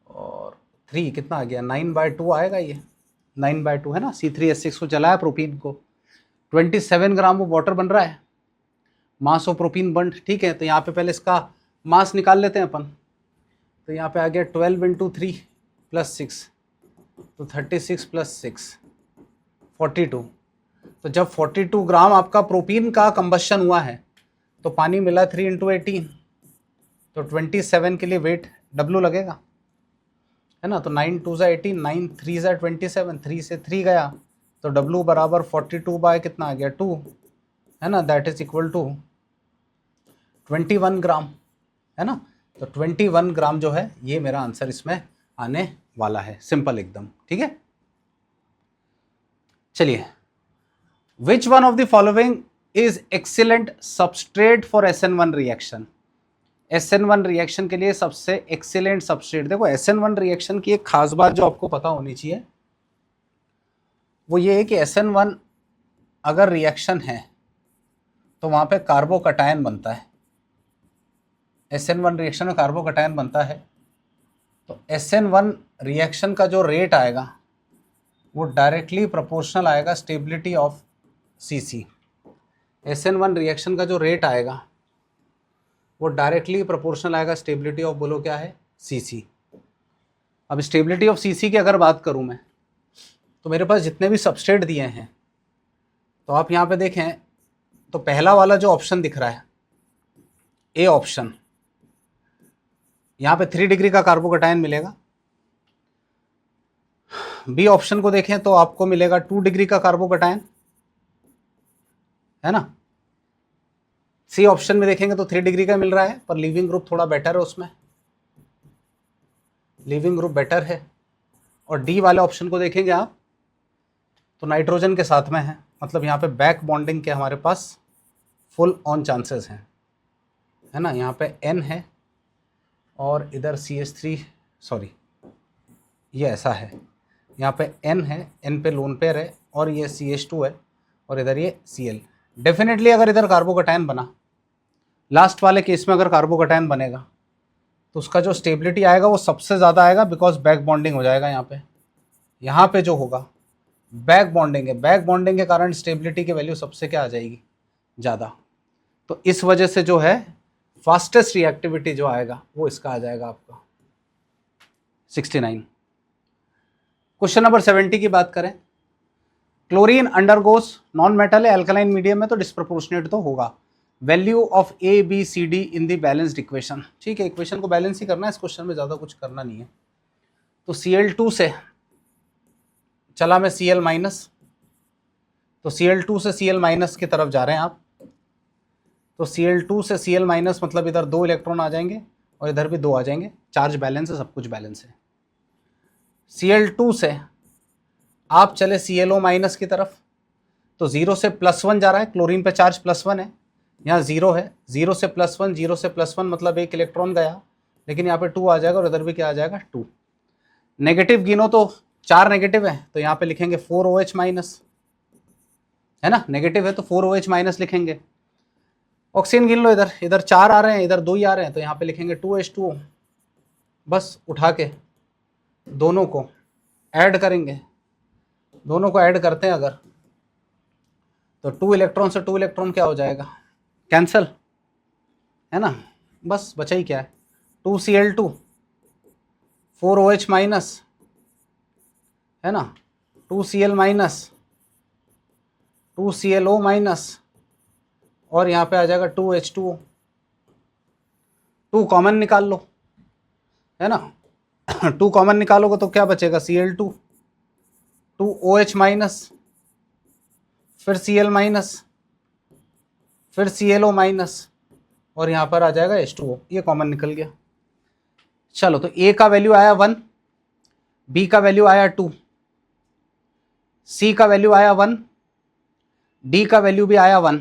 और 3 कितना आ गया 9/2 आएगा, ये 9/2 है ना। C3H6 को जलाया प्रोपीन को, 27 ग्राम वो वाटर बन रहा है, मास ऑफ प्रोपीन बंड, ठीक है। तो यहाँ पे पहले इसका मास निकाल लेते हैं अपन। तो यहाँ पे आ गया 12 × 3 + 6, तो 36 + 6 42। तो जब 42 ग्राम आपका प्रोपीन का कंबशन हुआ है तो पानी मिला 3 × 18, तो 27 के लिए वेट W लगेगा, है ना। तो 9 2 ज़ा 18, 9 3 ज़ा 27, 3 से 3 गया तो W बराबर 42 कितना आ गया 2, है ना, दैट इज इक्वल टू 21 ग्राम, है ना। तो 21 ग्राम जो है ये मेरा आंसर इसमें आने वाला है, सिंपल एकदम, ठीक है। चलिए, which one of the following is excellent substrate for SN1 reaction. SN1 reaction के लिए सबसे एक्सीलेंट सबस्ट्रेट, देखो SN1 रिएक्शन की एक खास बात जो आपको पता होनी चाहिए वो ये है कि SN1 अगर रिएक्शन है तो वहां पे कार्बोकटायन बनता है। SN1 रिएक्शन में कार्बोकटायन बनता है, तो SN1 रिएक्शन का जो रेट आएगा वो डायरेक्टली प्रोपोर्शनल आएगा stability of CC। SN1 reaction का जो रेट आएगा वो डायरेक्टली प्रोपोर्शनल आएगा स्टेबिलिटी ऑफ, बोलो क्या है, CC। अब स्टेबिलिटी ऑफ CC की अगर बात करूं मैं, तो मेरे पास जितने भी सबस्ट्रेट दिए हैं, तो आप यहाँ पे देखें तो पहला वाला जो ऑप्शन दिख रहा है A ऑप्शन, यहाँ पे 3 डिग्री का कार्बोकटायन मिलेगा। B ऑप्शन को देखें तो आपको मिलेगा 2 डिग्री का कार्बोकटायन, है ना। C ऑप्शन में देखेंगे तो 3 डिग्री का मिल रहा है, पर लीविंग ग्रुप थोड़ा बेटर है, उसमें लीविंग ग्रुप बेटर है। और D वाले ऑप्शन को देखेंगे आप तो नाइट्रोजन के साथ में है, मतलब यहाँ पे बैक बॉन्डिंग के हमारे पास फुल ऑन चांसेस हैं, है ना। यहाँ पे N है और इधर CH3, सॉरी ये ऐसा है, यहाँ पे N है, N पे लोन पेयर है और ये CH2 है और इधर ये Cl। डेफिनेटली अगर इधर कार्बोकटायन बना, लास्ट वाले केस में अगर कार्बोकटायन बनेगा तो उसका जो स्टेबिलिटी आएगा वो सबसे ज़्यादा आएगा, बिकॉज बैक बॉन्डिंग हो जाएगा। यहाँ पे जो होगा बैक बॉन्डिंग है, बैक बॉन्डिंग के कारण स्टेबिलिटी की वैल्यू सबसे क्या आ जाएगी, ज़्यादा। तो इस वजह से जो है फास्टेस्ट रिएक्टिविटी जो आएगा वो इसका आ जाएगा आपका 69। क्वेश्चन नंबर 70 की बात करें, क्लोरीन अंडरगोस नॉन मेटल है, अल्कलाइन मीडियम में तो डिस्प्रोपोर्शनेट तो होगा। Value of ABCD in the balanced equation, ठीक है, इक्वेशन को बैलेंस ही करना है, इस क्वेश्चन में ज़्यादा कुछ करना नहीं है। तो Cl2 से चला मैं Cl माइनस, तो Cl2 से Cl माइनस की तरफ जा रहे हैं आप, तो Cl2 से Cl माइनस मतलब इधर 2 इलेक्ट्रॉन आ जाएंगे और इधर भी 2 आ जाएंगे, चार्ज बैलेंस है, सब कुछ बैलेंस है। Cl2 से आप चले ClO माइनस की तरफ, तो 0 से +1 जा रहा है, क्लोरीन पे चार्ज +1 है, यहाँ 0 है, 0 से +1, 0 से +1 मतलब 1 इलेक्ट्रॉन गया, लेकिन यहाँ पे 2 आ जाएगा और इधर भी क्या आ जाएगा 2। नेगेटिव गिनो तो 4 नेगेटिव है, तो यहाँ पे लिखेंगे 4OH माइनस, है ना, नेगेटिव है तो 4OH माइनस लिखेंगे। ऑक्सीजन गिन लो, इधर इधर 4 आ रहे हैं, इधर 2 ही आ रहे हैं, तो यहाँ पे लिखेंगे 2H2O। बस उठा के दोनों को ऐड करेंगे, दोनों को ऐड करते हैं अगर, तो 2 इलेक्ट्रॉन से 2 इलेक्ट्रॉन क्या हो जाएगा, कैंसल, है ना। बस बचा ही क्या है, 2Cl2, 4OH माइनस, है ना, 2Cl माइनस, 2ClO माइनस और यहाँ पे आ जाएगा 2H2O। 2 कॉमन निकाल लो, है ना। 2 कॉमन निकालोगे तो क्या बचेगा, Cl2, 2OH माइनस, फिर Cl माइनस, फिर ClO माइनस और यहाँ पर आ जाएगा H2O, ये कॉमन निकल गया। चलो, तो A का वैल्यू आया 1, B का वैल्यू आया 2, C का वैल्यू आया 1, D का वैल्यू भी आया 1,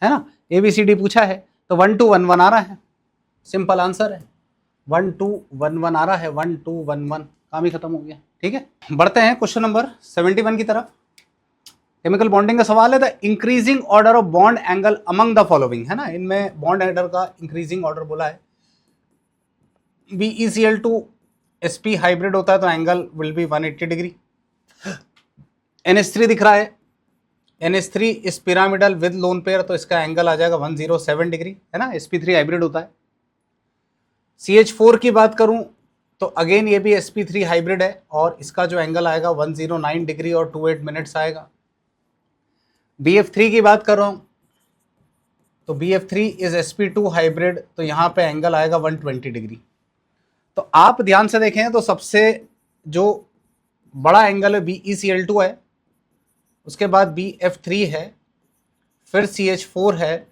है ना। ABCD पूछा है तो 1 2 1 1 आ रहा है, सिंपल आंसर है, 1 2 1 1 आ रहा है, 1 2 1 1, काम ही खत्म हो गया, ठीक है। बढ़ते हैं क्वेश्चन नंबर 71 की तरफ। केमिकल बॉन्डिंग का सवाल है, the increasing order of bond angle among the following, है ना, इनमें बॉन्ड ऑर्डर का इंक्रीजिंग ऑर्डर बोला है। BeCl2 sp हाइब्रिड होता है तो angle will be 180 degree. NH3 दिख रहा है, NH3 इस पिरामिडल विद लोन पेयर, तो इसका एंगल आ जाएगा 107 डिग्री, है ना, sp3 हाइब्रिड होता है। CH4 की बात करूं तो अगेन ये भी sp3 हाइब्रिड है और इसका जो एंगल आएगा 109 डिग्री और 28 मिनट्स आएगा। BF3 की बात कर रहा हूं तो BF3 इज sp2 हाइब्रिड, तो यहां पे एंगल आएगा 120 डिग्री। तो आप ध्यान से देखें तो सबसे जो बड़ा एंगल है BeCl2 है, उसके बाद BF3 है, फिर CH4 है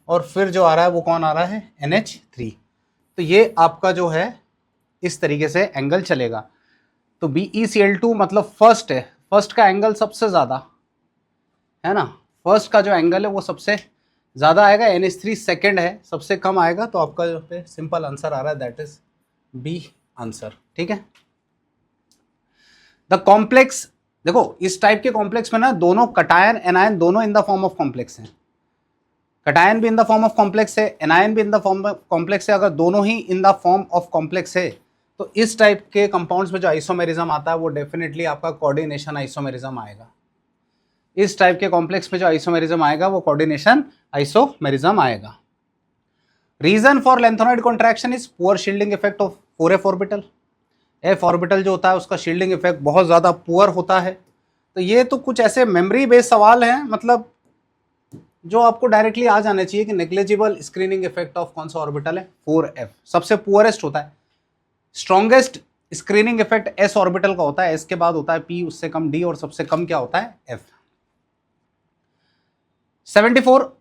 और फिर जो आ रहा है वो कौन आ रहा है, NH3। तो ये आपका जो है इस तरीके से एंगल चलेगा। तो BeCl2 मतलब फर्स्ट है, फर्स्ट का एंगल सबसे ज़्यादा है ना, फर्स्ट का जो एंगल है वो सबसे ज़्यादा आएगा, NH3 सेकेंड है, सबसे कम आएगा, तो आपका जो पे सिंपल आंसर आ रहा है दैट इज B आंसर। ठीक है। द कॉम्प्लेक्स, देखो इस टाइप के कॉम्प्लेक्स में ना दोनों कटायन एनायन दोनों in the form of complex हैं। कटायन भी in the form of complex है, एनायन भी in the form of complex है। अगर दोनों ही in the form of complex है तो इस टाइप के कंपाउंड्स में जो आइसोमेरिज्म आता है वो डेफिनेटली आपका कोऑर्डिनेशन आइसोमेरिज्म आएगा। इस टाइप के कॉम्प्लेक्स में जो आइसोमेरिज्म आएगा वो कोऑर्डिनेशन आइसोमेरिज्म आएगा। Reason for lanthanoid contraction is poor shielding effect of 4f orbital. f orbital जो होता है उसका शील्डिंग इफेक्ट बहुत ज़्यादा पुअर होता है। तो ये तो कुछ ऐसे मेमोरी बेस्ड सवाल हैं, मतलब जो आपको डायरेक्टली आ जाना चाहिए कि नेग्लिजिबल स्क्रीनिंग इफेक्ट ऑफ कौन सा ऑर्बिटल है, 4f सबसे पुअरेस्ट होता है। Strongest screening effect s orbital का होता है, s के बाद होता है p, उससे कम d और सबसे कम क्या होता है, f। 74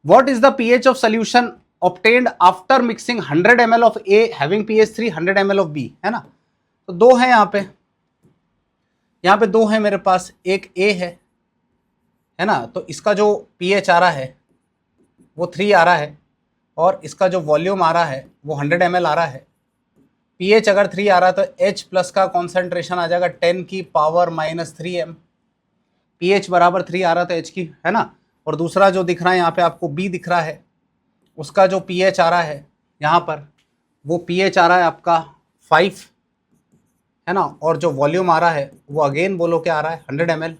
what is the pH of solution obtained after mixing 100 ml of A having pH 3, 100 ml of B, है ना। तो दो है यहाँ पे दो है मेरे पास, एक A है ना, तो इसका जो pH आ रहा है वो 3 आ रहा है और इसका जो वॉल्यूम आ रहा है वो 100 ml आ रहा है। pH अगर 3 आ रहा है तो H प्लस का कॉन्सेंट्रेशन आ जाएगा 10 की पावर -3m। pH बराबर 3 आ रहा था H की, है ना। और दूसरा जो दिख रहा है यहाँ पे आपको B दिख रहा है, उसका जो pH आ रहा है यहाँ पर वो pH आ रहा है आपका 5, है ना, और जो वॉल्यूम आ रहा है वो अगेन बोलो क्या आ रहा है, 100 ml।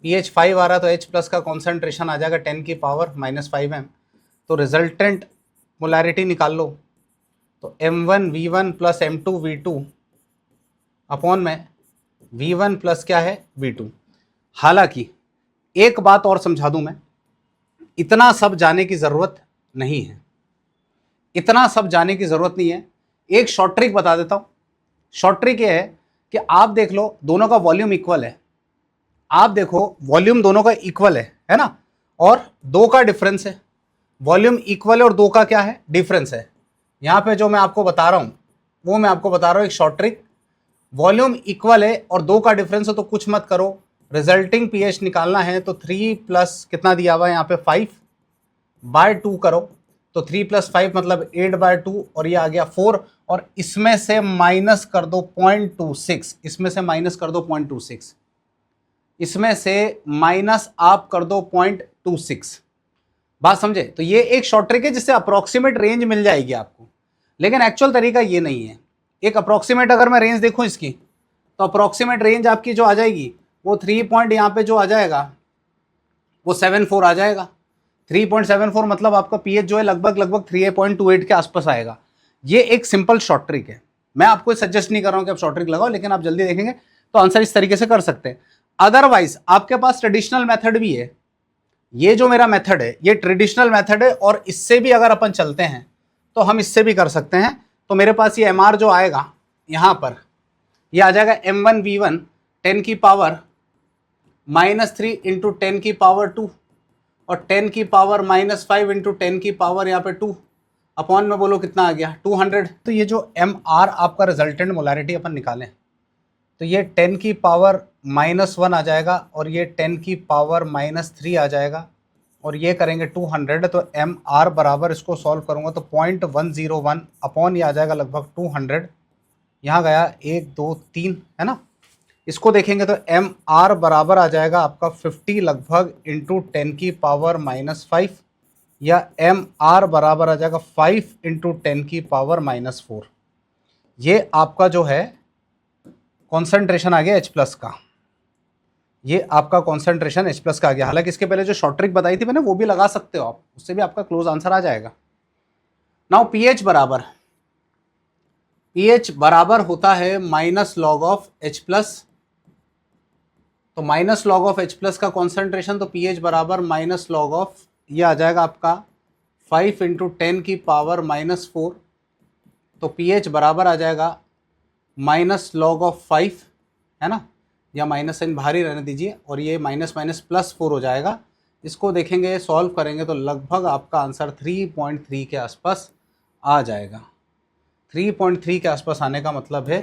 pH 5 आ रहा है तो H प्लस का कॉन्सेंट्रेशन आ जाएगा 10 की पावर -5m। तो रिजल्टेंट मोलैरिटी निकाल लो, तो M1 V1 plus M2 V2 upon में V1 प्लस क्या है V2। हालांकि एक बात और समझा दूं मैं, इतना सब जाने की ज़रूरत नहीं है, इतना सब जाने की ज़रूरत नहीं है। एक शॉर्ट ट्रिक बता देता हूँ। शॉर्ट ट्रिक ये है कि आप देख लो दोनों का वॉल्यूम इक्वल है, आप देखो वॉल्यूम दोनों का इक्वल है ना, और 2 का डिफरेंस है। वॉल्यूम इक्वल है और 2 का क्या है, डिफरेंस है। यहाँ पे जो मैं आपको बता रहा हूँ वो मैं आपको बता रहा हूँ एक शॉर्ट ट्रिक। वॉल्यूम इक्वल है और 2 का डिफरेंस है तो कुछ मत करो, रिजल्टिंग pH निकालना है तो 3 प्लस कितना दिया हुआ है यहाँ पे 5/2 करो, तो 3 + 5 मतलब 8/2 और ये आ गया 4, और इसमें से माइनस कर दो 0.26, इसमें से माइनस कर दो 0.26, इसमें से माइनस आप कर दो 0.26। बात समझे। तो ये एक शॉर्ट ट्रिक है जिससे अप्रोक्सीमेट रेंज मिल जाएगी आपको, लेकिन एक्चुअल तरीका ये नहीं है। एक अप्रोक्सीमेट अगर मैं रेंज देखूं इसकी, तो अप्रोक्सीमेट रेंज आपकी जो आ जाएगी वो 3 पॉइंट यहाँ पे जो आ जाएगा वो 74 आ जाएगा। 3.74 मतलब आपका pH जो है लगभग 3.28 के आसपास आएगा। ये एक सिंपल शॉर्ट ट्रिक है, मैं आपको सजेस्ट नहीं कर रहा हूं कि आप शॉर्ट ट्रिक लगाओ, लेकिन आप जल्दी देखेंगे तो आंसर इस तरीके से कर सकते हैं। अदरवाइज आपके पास ट्रेडिशनल मेथड भी है, ये जो मेरा मेथड है ये ट्रेडिशनल मेथड है, और इससे भी अगर अपन चलते हैं तो हम इससे भी कर सकते हैं। तो मेरे पास ये MR जो आएगा यहाँ पर ये आ जाएगा M1 V1 10 की पावर -3 इंटू 10 की पावर 2 और 10 की पावर -5 इंटू 10 की पावर यहाँ पे 2 अपॉन में बोलो कितना आ गया 200। तो ये जो MR आपका रिजल्टेंट मोलैरिटी अपन निकालें तो ये 10 की पावर -1 आ जाएगा और ये 10 की पावर -3 आ जाएगा, और ये करेंगे 200। तो MR बराबर इसको सॉल्व करूँगा तो 0.101 अपॉन ये आ जाएगा लगभग 200। यहाँ गया 1 2 3, है ना। इसको देखेंगे तो एम आर बराबर आ जाएगा आपका 50 लगभग इंटू 10⁻⁻5, या एम आर बराबर आ जाएगा 5 इंटू 10⁻⁻4। ये आपका जो है कॉन्सेंट्रेशन आ गया H प्लस का, ये आपका कॉन्सेंट्रेशन H प्लस का आ गया। हालांकि इसके पहले जो शॉर्ट ट्रिक बताई थी मैंने वो भी लगा सकते हो आप, उससे भी आपका क्लोज आंसर आ जाएगा। नाउ पीएच बराबर होता है minus log of H plus, तो minus log of H plus का कॉन्सेंट्रेशन, तो पीएच बराबर माइनस लॉग ऑफ, ये आ जाएगा आपका 5 इंटू 10⁻⁻4, तो पीएच बराबर आ जाएगा माइनस लॉग ऑफ 5, है ना, या माइनस साइन बाहर ही रहने दीजिए, और ये माइनस माइनस प्लस 4 हो जाएगा। इसको देखेंगे सॉल्व करेंगे तो लगभग आपका आंसर 3.3 के आसपास आ जाएगा। 3.3 के आसपास आने का मतलब है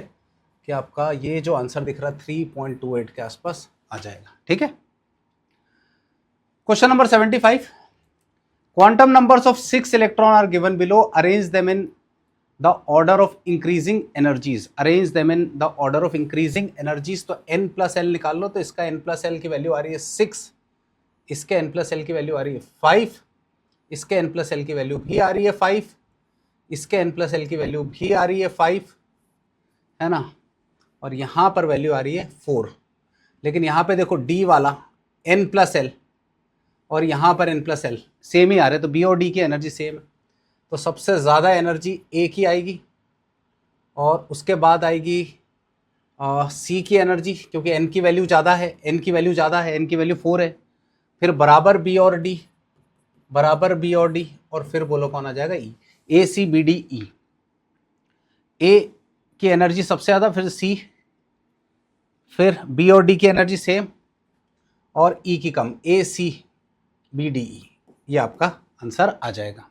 कि आपका ये जो आंसर दिख रहा है 3.28 के आसपास आ जाएगा। ठीक है। Question number 75, quantum numbers of 6 electron are given below, arrange them in the order of increasing energies, arrange them in the order of increasing energies. तो n प्लस एल निकाल लो, तो इसका n प्लस एल की वैल्यू आ रही है 6, इसके n प्लस एल की वैल्यू आ रही है 5, इसके n प्लस एल की वैल्यू भी आ रही है 5, इसके n प्लस एल की वैल्यू भी आ रही है 5, है ना, और यहाँ पर वैल्यू आ रही है 4। लेकिन यहाँ पे देखो d वाला n प्लस एल और यहाँ पर n प्लस एल सेम ही आ रहे, तो b और d की एनर्जी सेम है, तो सबसे ज़्यादा एनर्जी a की आएगी, और उसके बाद आएगी c की एनर्जी, क्योंकि n की वैल्यू ज़्यादा है, n की वैल्यू ज़्यादा है, n की वैल्यू 4 है, फिर बराबर b और d, बराबर b और d, और फिर बोलो कौन आ जाएगा e, a c b d e। a की एनर्जी सबसे ज़्यादा, फिर c, फिर b और d की एनर्जी सेम, और e की कम, a c b d e, ये आपका आंसर आ जाएगा।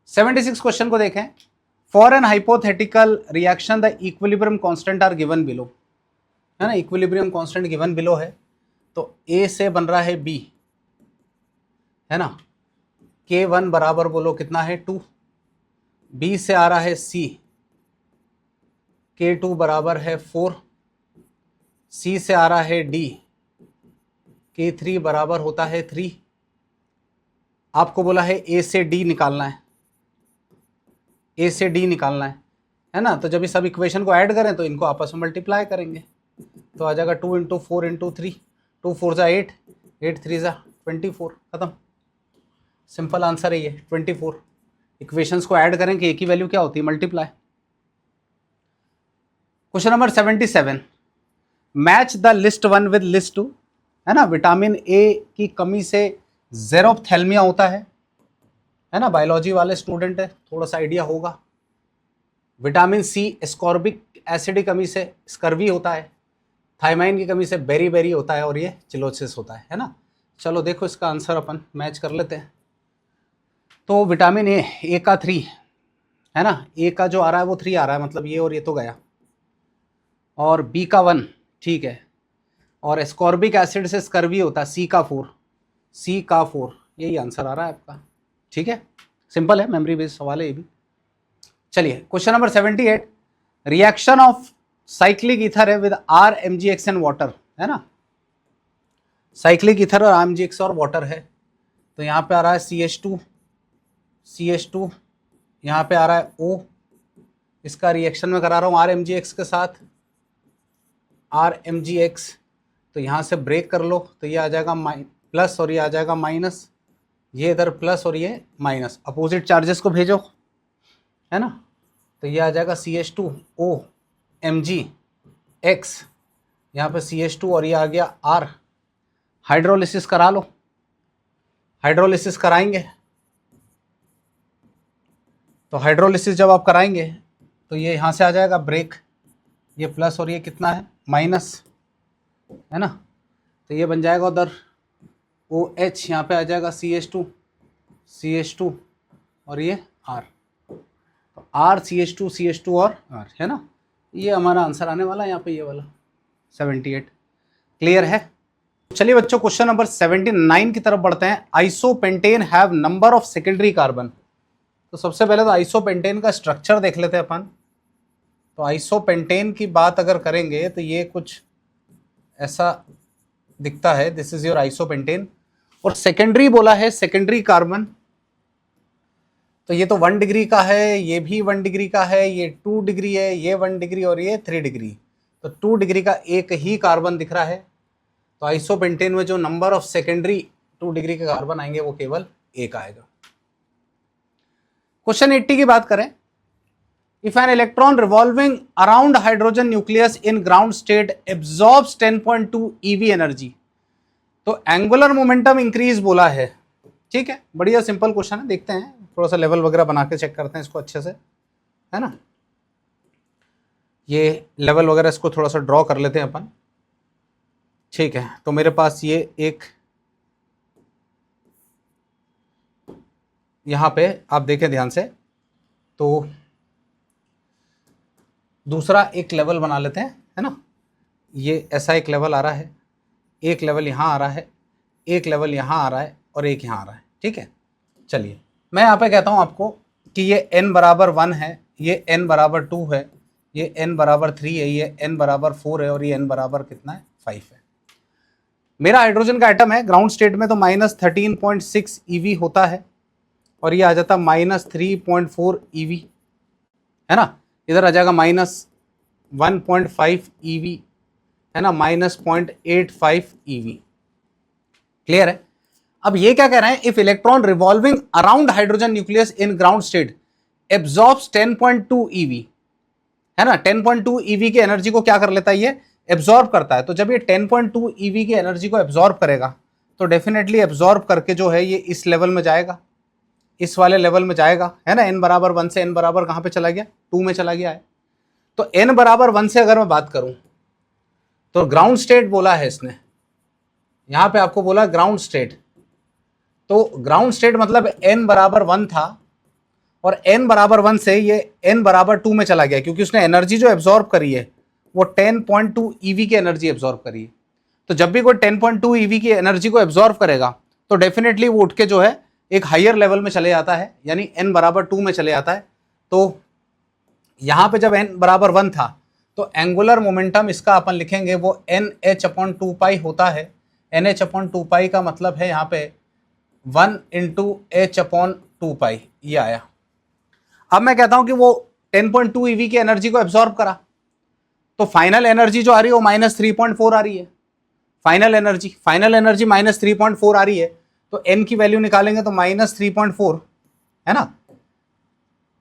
76 क्वेश्चन को देखें, for an hypothetical reaction the equilibrium constant are given below, है ना, इक्विलिब्रियम कांस्टेंट गिवन बिलो है, तो a से बन रहा है b, है ना, K1 बराबर बोलो कितना है 2, b से आ रहा है c, K2 बराबर है 4, c से आ रहा है d, K3 बराबर होता है 3। आपको बोला है a से d निकालना है, a से d निकालना है ना, तो जब इस सब इक्वेशन को ऐड करें तो इनको आपस में मल्टीप्लाई करेंगे, तो आ जाएगा 2 इंटू 4 इंटू 3, 2 4 जा 8, 8 3 जा 24, खत्म। सिंपल आंसर है ये 24। इक्वेशंस को ऐड करें कि एक ही वैल्यू क्या होती है, multiply. Question number 77, match the list 1 with list 2, है ना, विटामिन ए की कमी से ज़ेरोप्थेल्मिया होता है ना, बायोलॉजी वाले स्टूडेंट है, थोड़ा सा आइडिया होगा। विटामिन सी एस्कॉर्बिक एसिड की कमी से स्कर्वी होता है, थायमाइन की कमी से बेरी होता है, और ये चिलोसिस होता है ना। चलो देखो इसका आंसर अपन मैच कर लेते हैं। तो विटामिन ए का 3 है ना, ए का जो आ रहा है वो 3 आ रहा है, मतलब ये और ये तो गया, और बी का 1, ठीक है, और एस्कॉर्बिक एसिड से स्कर्वी होता है, सी का 4, यही आंसर आ रहा है आपका। ठीक है, सिंपल है, मेमोरी बेस्ड सवाल है ये भी। चलिए question number 78, reaction of cyclic ether है विद RMgX एंड वाटर, है ना, साइक्लिक ईथर और RMgX और वाटर है, तो यहाँ पे आ रहा है CH2, यहाँ पे आ रहा है O, इसका रिएक्शन में करा रहा हूँ RMgX के साथ, RMgX, तो यहाँ से ब्रेक कर लो, तो ये आ जाएगा प्लस और ये आ जाएगा माइनस, ये इधर प्लस और ये माइनस, अपोजिट चार्जेस को भेजो, है ना, तो ये आ जाएगा CH2O MgX, यहाँ पे CH2 और ये आ गया R। हाइड्रोलिसिस करा लो, हाइड्रोलिसिस कराएंगे, तो हाइड्रोलिसिस जब आप कराएंगे तो ये यहाँ से आ जाएगा ब्रेक, ये प्लस और ये कितना है माइनस, है ना, तो ये बन जाएगा उधर OH, यहाँ पे आ जाएगा CH2 और ये R, तो R CH2 और R, है ना, ये हमारा आंसर आने वाला है यहाँ पे, ये वाला 78। क्लियर है। चलिए बच्चों क्वेश्चन नंबर 79 की तरफ बढ़ते हैं। Isopentane have number of secondary carbon, तो सबसे पहले तो आइसोपेंटेन का स्ट्रक्चर देख लेते हैं अपन। तो आइसोपेंटेन की बात अगर करेंगे तो ये कुछ ऐसा दिखता है, दिस इज योर आइसोपेंटेन। और सेकेंडरी बोला है, सेकेंडरी कार्बन, तो ये तो 1 डिग्री का है, ये भी 1 डिग्री का है, ये 2 डिग्री है, ये 1 डिग्री और ये 3 डिग्री। तो 2 डिग्री का एक ही कार्बन दिख रहा है। तो आइसोपेंटेन में जो नंबर ऑफ सेकेंडरी 2 डिग्री के कार्बन आएंगे वो केवल एक आएगा। क्वेश्चन 80 की बात करें, if an electron revolving around hydrogen nucleus in ground state absorbs 10.2 EV energy, तो एंगुलर मोमेंटम इंक्रीज बोला है। ठीक है, बढ़िया सिंपल क्वेश्चन है, देखते हैं थोड़ा सा लेवल वगैरह बना के चेक करते हैं इसको अच्छे से, है ना। ये लेवल वगैरह इसको थोड़ा सा ड्रॉ कर लेते हैं अपन। ठीक है, तो मेरे पास ये एक यहाँ पे आप देखें ध्यान से, तो दूसरा एक लेवल बना लेते हैं, है ना। ये ऐसा एक लेवल आ रहा है, एक लेवल यहाँ आ रहा है, एक लेवल यहाँ आ रहा है और एक यहाँ आ रहा है। ठीक है, चलिए मैं यहाँ पे कहता हूँ आपको कि ये n बराबर 1 है, ये n बराबर 2 है, ये n बराबर 3 है, ये n बराबर 4 है और ये n बराबर कितना है 5 है। मेरा हाइड्रोजन का एटम है ग्राउंड स्टेट में, तो -13.6 ईवी होता है और ये आ जाता -3.4 ईवी, है ना। इधर आ जाएगा -1.5 ईवी, है ना, -0.85 ईवी। क्लियर है। अब ये क्या कह रहे हैं, if electron revolving around hydrogen nucleus in ground state absorbs 10.2 EV, है ना। 10.2 ईवी की एनर्जी को क्या कर लेता है, ये एब्जॉर्ब करता है। तो जब ये 10.2 ईवी की एनर्जी को एब्जॉर्ब करेगा तो डेफिनेटली एब्जॉर्ब करके जो है ये इस लेवल में जाएगा, इस वाले लेवल में जाएगा, है ना। n बराबर 1 से n बराबर कहाँ पे चला गया, 2 में चला गया है। तो n बराबर 1 से अगर मैं बात करूं तो ग्राउंड स्टेट बोला है इसने, यहां पे आपको बोला ग्राउंड स्टेट, तो ग्राउंड स्टेट मतलब n बराबर 1 था और n बराबर 1 से ये n बराबर 2 में चला गया, क्योंकि उसने एनर्जी जो एब्जॉर्ब करी है वो 10.2 ईवी की एनर्जी एब्जॉर्ब करी है। तो जब भी कोई 10.2 ईवी की एनर्जी को एब्जॉर्ब करेगा तो डेफिनेटली वो उठ के जो है एक हायर लेवल में चले जाता है, यानी n बराबर 2 में चले जाता है। तो यहाँ पे जब n बराबर 1 था तो एंगुलर मोमेंटम इसका अपन लिखेंगे वो NH/2 होता है। NH/2 का मतलब है यहाँ पे 1 × H/2, ये आया। अब मैं कहता हूं कि वो 10.2 ईवी की एनर्जी को एब्जॉर्ब करा, तो फाइनल एनर्जी जो आ रही है वो -3.4 आ रही है। फाइनल एनर्जी -3.4 आ रही है, तो n की वैल्यू निकालेंगे तो -3.4, है ना।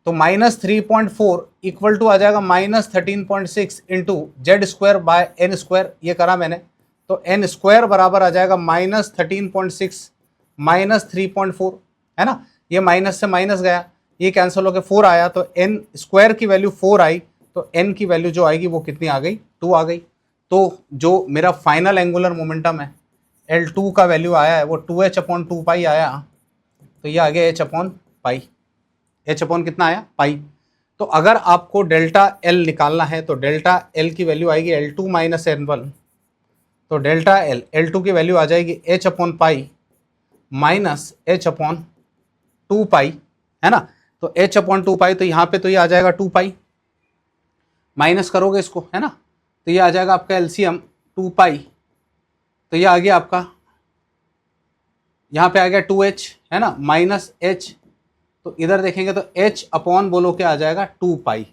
तो -3.4 इक्वल टू आ जाएगा -13.6 इंटू Z²/n², ये करा मैंने। तो n² बराबर आ जाएगा -13.6 -3.4, है ना। ये माइनस से माइनस गया, ये कैंसिल होकर 4 आया, तो n² की वैल्यू 4 आई, तो n की वैल्यू जो आएगी वो कितनी आ गई, 2 आ गई। तो जो मेरा फाइनल एंगुलर मोमेंटम है L2 का वैल्यू आया है वो 2h/2 आया, तो ये आ गया h/पाई। h/ कितना आया, पाई। तो अगर आपको डेल्टा L निकालना है तो डेल्टा L की वैल्यू आएगी L2 - N1, तो डेल्टा L2 की वैल्यू आ जाएगी h/पाई -h/2 है ना। तो h/2 तो यहाँ पे तो ये आ जाएगा 2 पाई, माइनस करोगे इसको, है ना, तो ये आ जाएगा आपका एलसीएम 2 पाई, तो ये आ गया आपका, यहाँ पे आ गया 2h, है ना, -h, तो इधर देखेंगे तो h/ बोलो क्या आ जाएगा 2 पाई,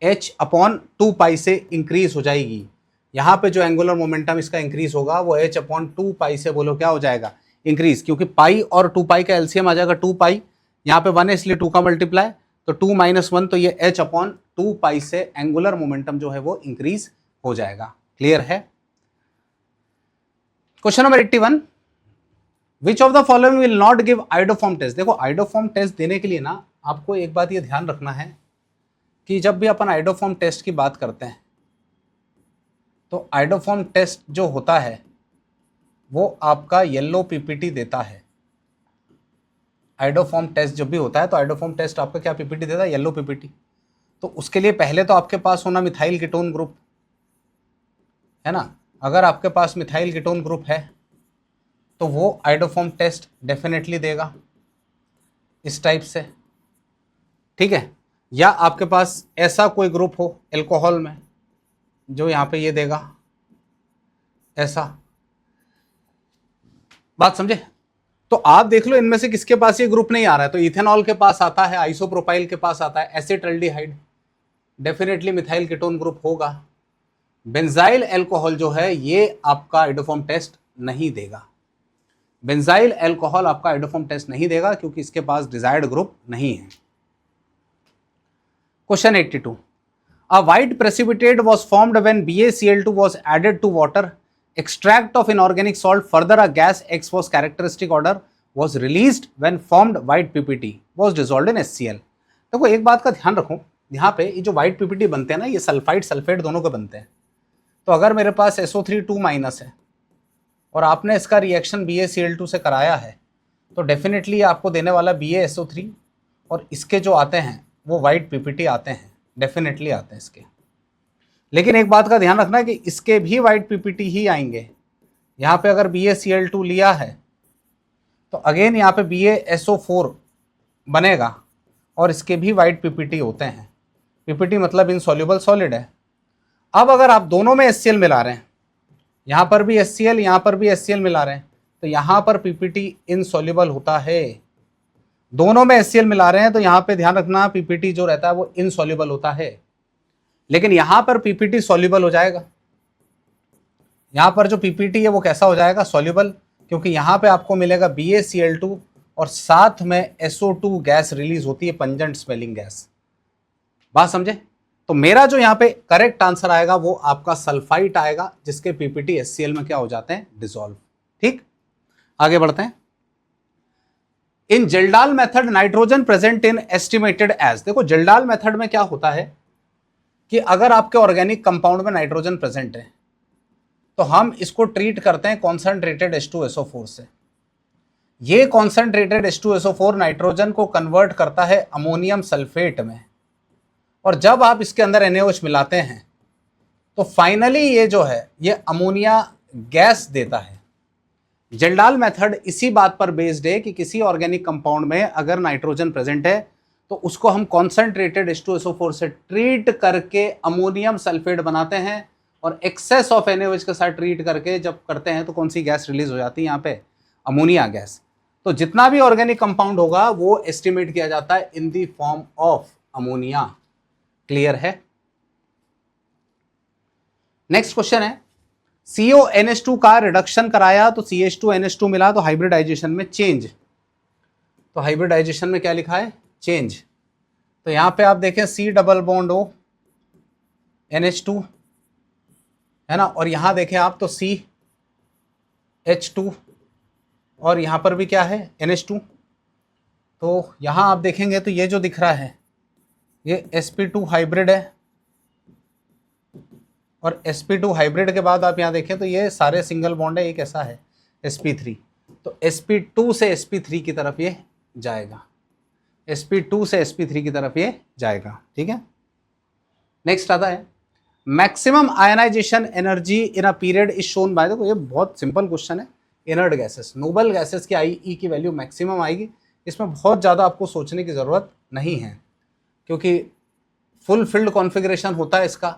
h/2 से इंक्रीज हो जाएगी। यहाँ पे जो एंगुलर मोमेंटम इसका इंक्रीज होगा वो h/2 से बोलो क्या हो जाएगा, इंक्रीज, क्योंकि पाई और 2 पाई का एलसीएम आ जाएगा 2 पाई, यहाँ पे 1 है इसलिए 2 का मल्टीप्लाई, तो 2 - 1, तो ये h/2 से एंगुलर मोमेंटम जो है वो इंक्रीज हो जाएगा। क्लियर है। Question number 81, which of the following will not give iodoform test. देखो आइडोफॉर्म टेस्ट देने के लिए ना आपको एक बात ये ध्यान रखना है कि जब भी अपन आइडोफॉर्म टेस्ट की बात करते हैं तो आइडोफॉर्म टेस्ट जो होता है वो आपका येलो पीपीटी देता है। आइडोफॉर्म टेस्ट जब भी होता है तो आइडोफॉर्म टेस्ट आपका क्या पीपीटी देता है, येलो पीपीटी। तो उसके लिए पहले तो आपके पास होना मिथाइल कीटोन ग्रुप, है ना। अगर आपके पास मिथाइल कीटोन ग्रुप है तो वो आइडोफॉर्म टेस्ट डेफिनेटली देगा इस टाइप से, ठीक है। या आपके पास ऐसा कोई ग्रुप हो एल्कोहल में जो यहाँ पे ये देगा ऐसा, बात समझे? तो आप देख लो इनमें से किसके पास ये ग्रुप नहीं आ रहा है। तो इथेनॉल के पास आता है, आइसोप्रोपाइल के पास आता है, acetaldehyde, definitely methyl ketone group होगा। बेंजाइल अल्कोहल जो है ये आपका आइडोफॉर्म टेस्ट नहीं देगा। बेंजाइल अल्कोहल आपका आइडोफॉर्म टेस्ट नहीं देगा क्योंकि इसके पास डिजायर्ड ग्रुप नहीं है। Question 82, a white precipitate was formed when BaCl2 was added to water. Extract of inorganic salt, further a gas X was characteristic order was released when formed white PPT was dissolved in HCl. देखो एक बात का ध्यान रखो, यहाँ पे ये जो white PPT बनते हैं ना, ये सल्फाइड सल्फेट दोनों के बनते हैं। तो अगर मेरे पास SO3 2- है और आपने इसका रिएक्शन BaCl2 से कराया है तो डेफिनेटली आपको देने वाला BaSO3 और इसके जो आते हैं वो वाइट PPT आते हैं, डेफिनेटली आते हैं इसके। लेकिन एक बात का ध्यान रखना कि इसके भी वाइट PPT ही आएंगे। यहाँ पे अगर BaCl2 लिया है तो अगेन यहाँ पे BaSO4 बनेगा और इसके भी वाइट PPT होते हैं। PPT मतलब इनसॉल्युबल सॉलिड है। अब अगर आप दोनों में HCl मिला रहे हैं, यहाँ पर भी HCl, यहाँ पर भी HCl मिला रहे हैं, तो यहाँ पर PPT इनसॉल्युबल होता है। दोनों में HCl मिला रहे हैं तो यहाँ पे ध्यान रखना PPT जो रहता है वो इनसॉल्युबल होता है। लेकिन यहाँ पर PPT सॉल्युबल हो जाएगा। यहाँ पर जो PPT है वो कैसा हो जाएगा? सॉल्युबल, क्योंकि यहाँ पे आपको मिलेगा BaCl2 और साथ में SO2 गैस रिलीज होती है, पंजेंट स्मेलिंग गैस। बात समझे? तो मेरा जो यहाँ पे करेक्ट आंसर आएगा वो आपका सल्फाइट आएगा, जिसके PPT HCl में क्या हो जाते हैं? डिसॉल्व। ठीक, आगे बढ़ते हैं। In Kjeldahl method nitrogen present in estimated as, देखो जेल्डाल मेथड में क्या होता है कि अगर आपके ऑर्गेनिक कंपाउंड में नाइट्रोजन प्रेजेंट है तो हम इसको ट्रीट करते हैं कॉन्सेंट्रेटेड H2SO4 से। ये कॉन्सेंट्रेटेड H2SO4 नाइट्रोजन को कन्वर्ट करता है अमोनियम सल्फेट में, और जब आप इसके अंदर NaOH मिलाते हैं तो फाइनली ये जो है ये अमोनिया गैस देता है। जेल्डाल मेथड इसी बात पर बेस्ड है कि किसी ऑर्गेनिक कंपाउंड में अगर नाइट्रोजन प्रेजेंट है तो उसको हम कॉन्सेंट्रेटेड H2SO4 से ट्रीट करके अमोनियम सल्फेट बनाते हैं, और एक्सेस ऑफ NaOH के साथ ट्रीट करके जब करते हैं तो कौन सी गैस रिलीज हो जाती है? यहाँ पे अमोनिया गैस। तो जितना भी ऑर्गेनिक कंपाउंड होगा वो एस्टिमेट किया जाता है इन the form of ammonia. Clear है? नेक्स्ट क्वेश्चन है, CONH2 का रिडक्शन कराया तो CH2NH2 मिला तो हाइब्रिडाइजेशन में चेंज। तो हाइब्रिडाइजेशन में क्या लिखा है? चेंज। तो यहां पे आप देखें C double bond O NH2 है ना, और यहां देखें आप तो CH2 और यहां पर भी क्या है? NH2। तो यहां आप देखेंगे तो ये जो दिख रहा है ये sp2 हाइब्रिड है, और sp2 हाइब्रिड के बाद आप यहाँ देखें तो ये सारे सिंगल बॉन्ड है। एक ऐसा है sp3, तो sp2 से sp3 की तरफ ये जाएगा, sp2 से sp3 की तरफ ये जाएगा। ठीक है, नेक्स्ट आता है maximum ionisation energy in a period is shown by, देखो ये बहुत सिंपल क्वेश्चन है। इनर्ट गैसेस, नोबल गैसेस की IE की वैल्यू मैक्सिमम आएगी। इसमें बहुत ज़्यादा आपको सोचने की ज़रूरत नहीं है क्योंकि फुल फिल्ड कॉन्फ़िगरेशन होता है इसका,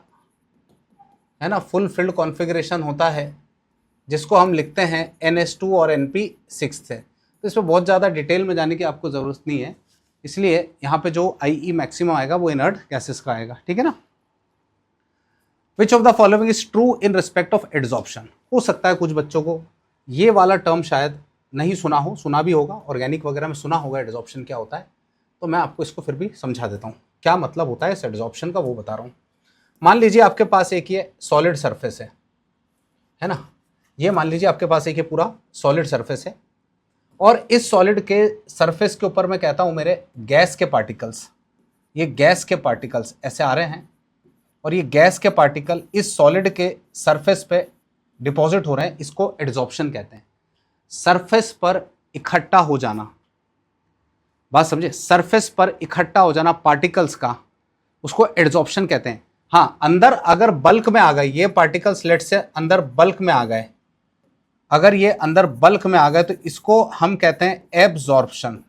है ना, फुल फिल्ड कॉन्फ़िगरेशन होता है जिसको हम लिखते हैं NH2 और NP6 से। तो इसमें बहुत ज़्यादा डिटेल में जाने की आपको ज़रूरत नहीं है, इसलिए यहाँ पे जो IE मैक्सिमम आएगा वो इनर्ट गैसेस का आएगा। ठीक है ना। विच of the following is true in respect of adsorption. हो सकता है कुछ बच्चों को ये वाला टर्म शायद नहीं सुना हो, सुना भी होगा, ऑर्गेनिक वगैरह में सुना होगा एड्जॉर्प्शन क्या होता है, तो मैं आपको इसको फिर भी समझा देता हूँ क्या मतलब होता है इस एड्जॉर्प्शन का, वो बता रहा हूँ। मान लीजिए आपके पास एक ये सॉलिड सरफेस है ना, ये मान लीजिए आपके पास एक ये पूरा सॉलिड सरफेस है, और इस सॉलिड के सरफेस के ऊपर मैं कहता हूँ मेरे गैस के पार्टिकल्स, ये गैस के पार्टिकल्स ऐसे आ रहे हैं, और ये गैस के पार्टिकल इस सॉलिड के सरफेस पे डिपॉजिट हो रहे हैं, इसको एड्जॉर्प्शन कहते हैं। सरफेस पर इकट्ठा हो जाना, बात समझे, सरफेस पर इकट्ठा हो जाना पार्टिकल्स का, उसको एड्जॉर्प्शन कहते हैं। हाँ, अंदर अगर बल्क में आ गए ये पार्टिकल्स, लेट से अंदर बल्क में आ गए, अगर ये अंदर बल्क में आ गए तो इसको हम कहते हैं एब्जॉर्प्शन।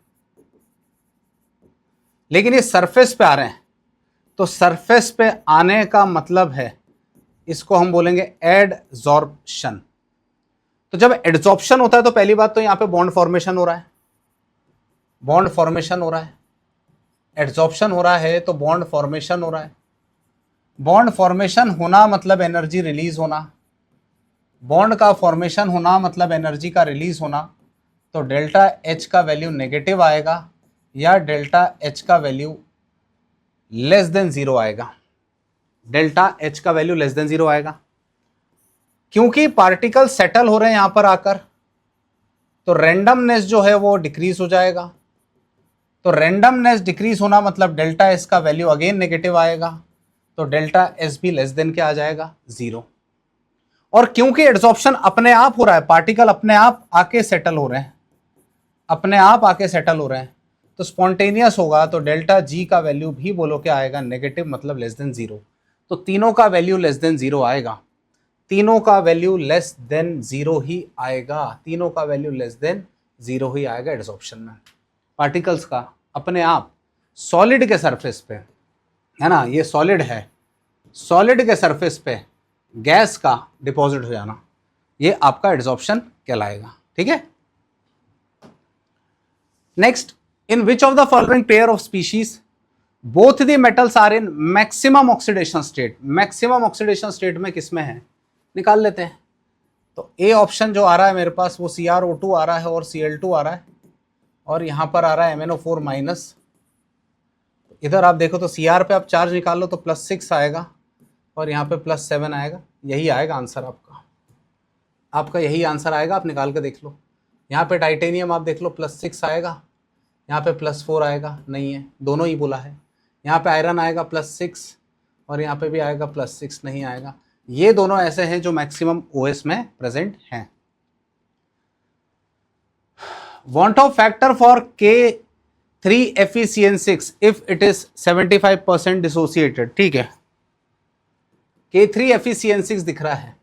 लेकिन ये सरफेस पे आ रहे हैं, तो सरफेस पे आने का मतलब है, इसको हम बोलेंगे एडजॉर्प्शन। तो जब एडजॉर्प्शन होता है तो पहली बात तो यहां पे बॉन्ड फॉर्मेशन हो रहा है, बॉन्ड फॉर्मेशन हो रहा है। एडजॉर्प्शन हो रहा है तो बॉन्ड फॉर्मेशन हो रहा है। बॉन्ड फॉर्मेशन होना मतलब एनर्जी रिलीज होना, बॉन्ड का फॉर्मेशन होना मतलब एनर्जी का रिलीज होना। तो डेल्टा एच का वैल्यू नेगेटिव आएगा या डेल्टा एच का वैल्यू लेस देन जीरो आएगा। डेल्टा एच का वैल्यू लेस देन जीरो आएगा क्योंकि पार्टिकल सेटल हो रहे हैं यहां पर आकर, तो रैंडमनेस जो है वो डिक्रीज हो जाएगा। तो रैंडमनेस डिक्रीज होना मतलब डेल्टा एस का वैल्यू अगेन नेगेटिव आएगा, तो डेल्टा एस भी लेस देन क्या आ जाएगा, जीरो। और क्योंकि एड्सॉर्प्शन अपने आप हो रहा है, पार्टिकल अपने आप आके सेटल हो रहे हैं, अपने आप आके सेटल हो रहे हैं, तो स्पॉन्टेनियस होगा, तो डेल्टा जी का वैल्यू भी बोलो क्या आएगा, नेगेटिव, मतलब लेस देन जीरो। तो तीनों का वैल्यू लेस देन जीरो आएगा, तीनों का वैल्यू लेस देन जीरो ही आएगा, तीनों का वैल्यू लेस देन जीरो ही आएगा एड्सॉर्प्शन में। पार्टिकल्स का अपने आप सॉलिड के सरफेस पे, है ना, ये सॉलिड है, सॉलिड के सरफेस पे गैस का डिपॉजिट हो जाना, ये आपका एड्सॉर्प्शन कहलाएगा। ठीक है। Next, in which of the following pair of species both the metals are in maximum oxidation state. Maximum oxidation state में किसमें है, निकाल लेते हैं। तो ए ऑप्शन जो आ रहा है मेरे पास वो CrO2 आ रहा है और Cl2 आ रहा है, और यहां पर आ रहा है MnO4 माइनस। इधर आप देखो तो Cr पे आप चार्ज निकाल लो तो +6 आएगा और यहाँ पे +7 आएगा, यही आएगा आंसर आपका, आपका यही आंसर आएगा, आप निकाल के देख लो। यहाँ पे टाइटेनियम आप देख लो +6 आएगा, यहाँ पे +4 आएगा, नहीं है, दोनों ही बोला है। यहाँ पे आयरन आएगा +6 और यहाँ पे भी आएगा +6, नहीं आएगा। ये दोनों ऐसे हैं जो मैक्सिमम OS में प्रेजेंट हैं। Want of factor for K3FeCN6 if it is 75% dissociated। ठीक है, K3FeCN6 दिख रहा है,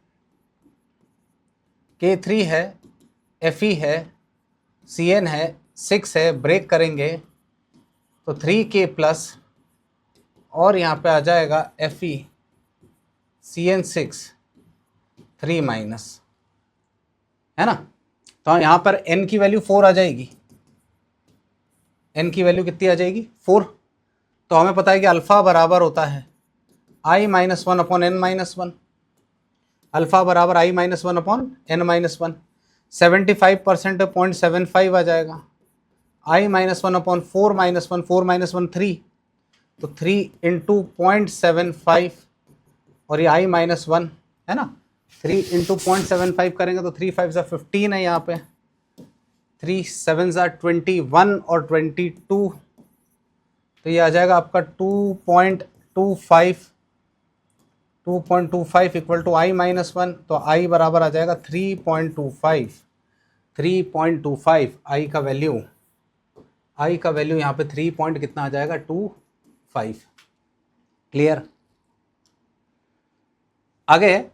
K3 है, Fe है, Cn है, 6 है, ब्रेक करेंगे तो 3K प्लस और यहाँ पे आ जाएगा FeCN6 3 माइनस, है ना। तो यहाँ पर n की वैल्यू 4 आ जाएगी, n की वैल्यू कितनी आ जाएगी, 4। तो हमें पता है कि अल्फा बराबर होता है I-1 अपॉन n-1, अल्फा बराबर I-1 अपॉन n-1। 75% 0.75 आ जाएगा, I-1 अपॉन 4-1, 4-1 3, तो 3 इंटू 0.75 और ये I-1 है ना, 3 इंटू 0.75 करेंगे तो 3 5 15 है, यहाँ पे 3 7 21 और 22, तो ये आ जाएगा आपका 2.25 इक्वल टू I-1, तो I बराबर आ जाएगा 3.25 I का वैल्यू, I का वैल्यू यहाँ पे 3 पॉइंट कितना आ जाएगा, 25। क्लियर। आगे,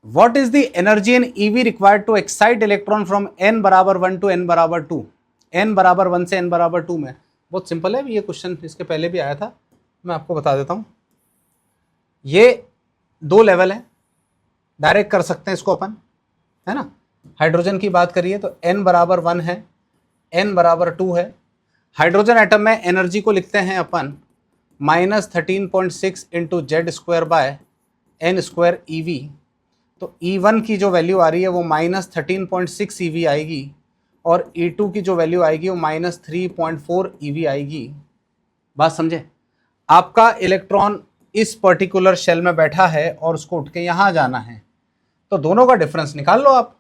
What is the energy in EV required to excite electron from n बराबर 1 to n बराबर 2। n बराबर 1 से n बराबर 2 में, बहुत सिंपल है ये क्वेश्चन, इसके पहले भी आया था, मैं आपको बता देता हूं। ये 2 लेवल है, डायरेक्ट कर सकते हैं इसको अपन, है ना। हाइड्रोजन की बात करिए तो n बराबर 1 है, n बराबर 2 है। हाइड्रोजन एटम में एनर्जी को लिखते हैं अपन -13.6 into Z² bye n² EV। तो E1 की जो वैल्यू आ रही है वो -13.6 EV आएगी और E2 की जो वैल्यू आएगी वो -3.4 EV आएगी। बात समझे, आपका इलेक्ट्रॉन इस पर्टिकुलर शेल में बैठा है और उसको उठ के यहाँ जाना है, तो दोनों का डिफरेंस निकाल लो आप।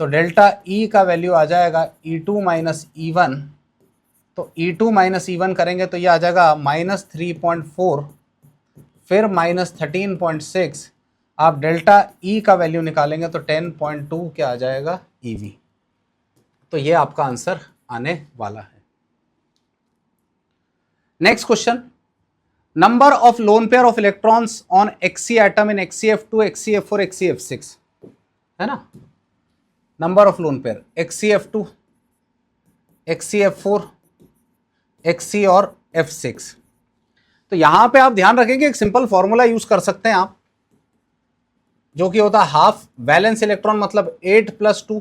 तो डेल्टा E का वैल्यू आ जाएगा E2 माइनस E1, तो E2 माइनस E1 करेंगे तो ये आ जाएगा -3.4 फिर -13.6, आप डेल्टा E का वैल्यू निकालेंगे तो 10.2 क्या आ जाएगा, EV। तो ये आपका आंसर आने वाला है। Next question, number of lone pair of electrons on Xc atom in XCF2 XCF4 XCF6, है ना। Number of lone pair XCF2 XCF4 Xc और F6। तो यहां पे आप ध्यान रखें कि एक सिंपल फॉर्मूला यूज कर सकते हैं आप, जो कि होता है हाफ वैलेंस इलेक्ट्रॉन मतलब 8 + 2,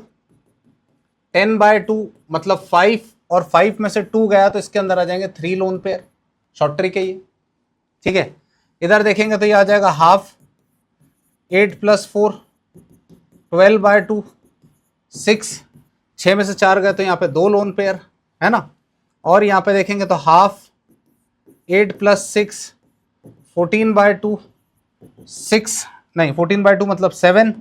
10/2 मतलब 5, और 5 में से 2 गया तो इसके अंदर आ जाएंगे 3 लोन पेयर। शॉर्ट ट्रिक है ये, ठीक है। इधर देखेंगे तो ये आ जाएगा हाफ 8 + 4 12/2 6, 6 में से 4 गए तो यहाँ पे 2 लोन पेयर है ना। और यहाँ पे देखेंगे तो हाफ 8 + 6 14/2 6, नहीं 14/2 मतलब 7,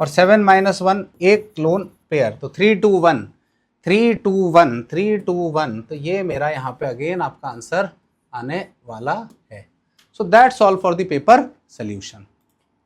और 7 - 1 एक लोन पेयर, तो 3 2 1 3 2 1 3 2 1, तो ये मेरा यहाँ पे अगेन आपका आंसर आने वाला है। So that's all for the paper solution.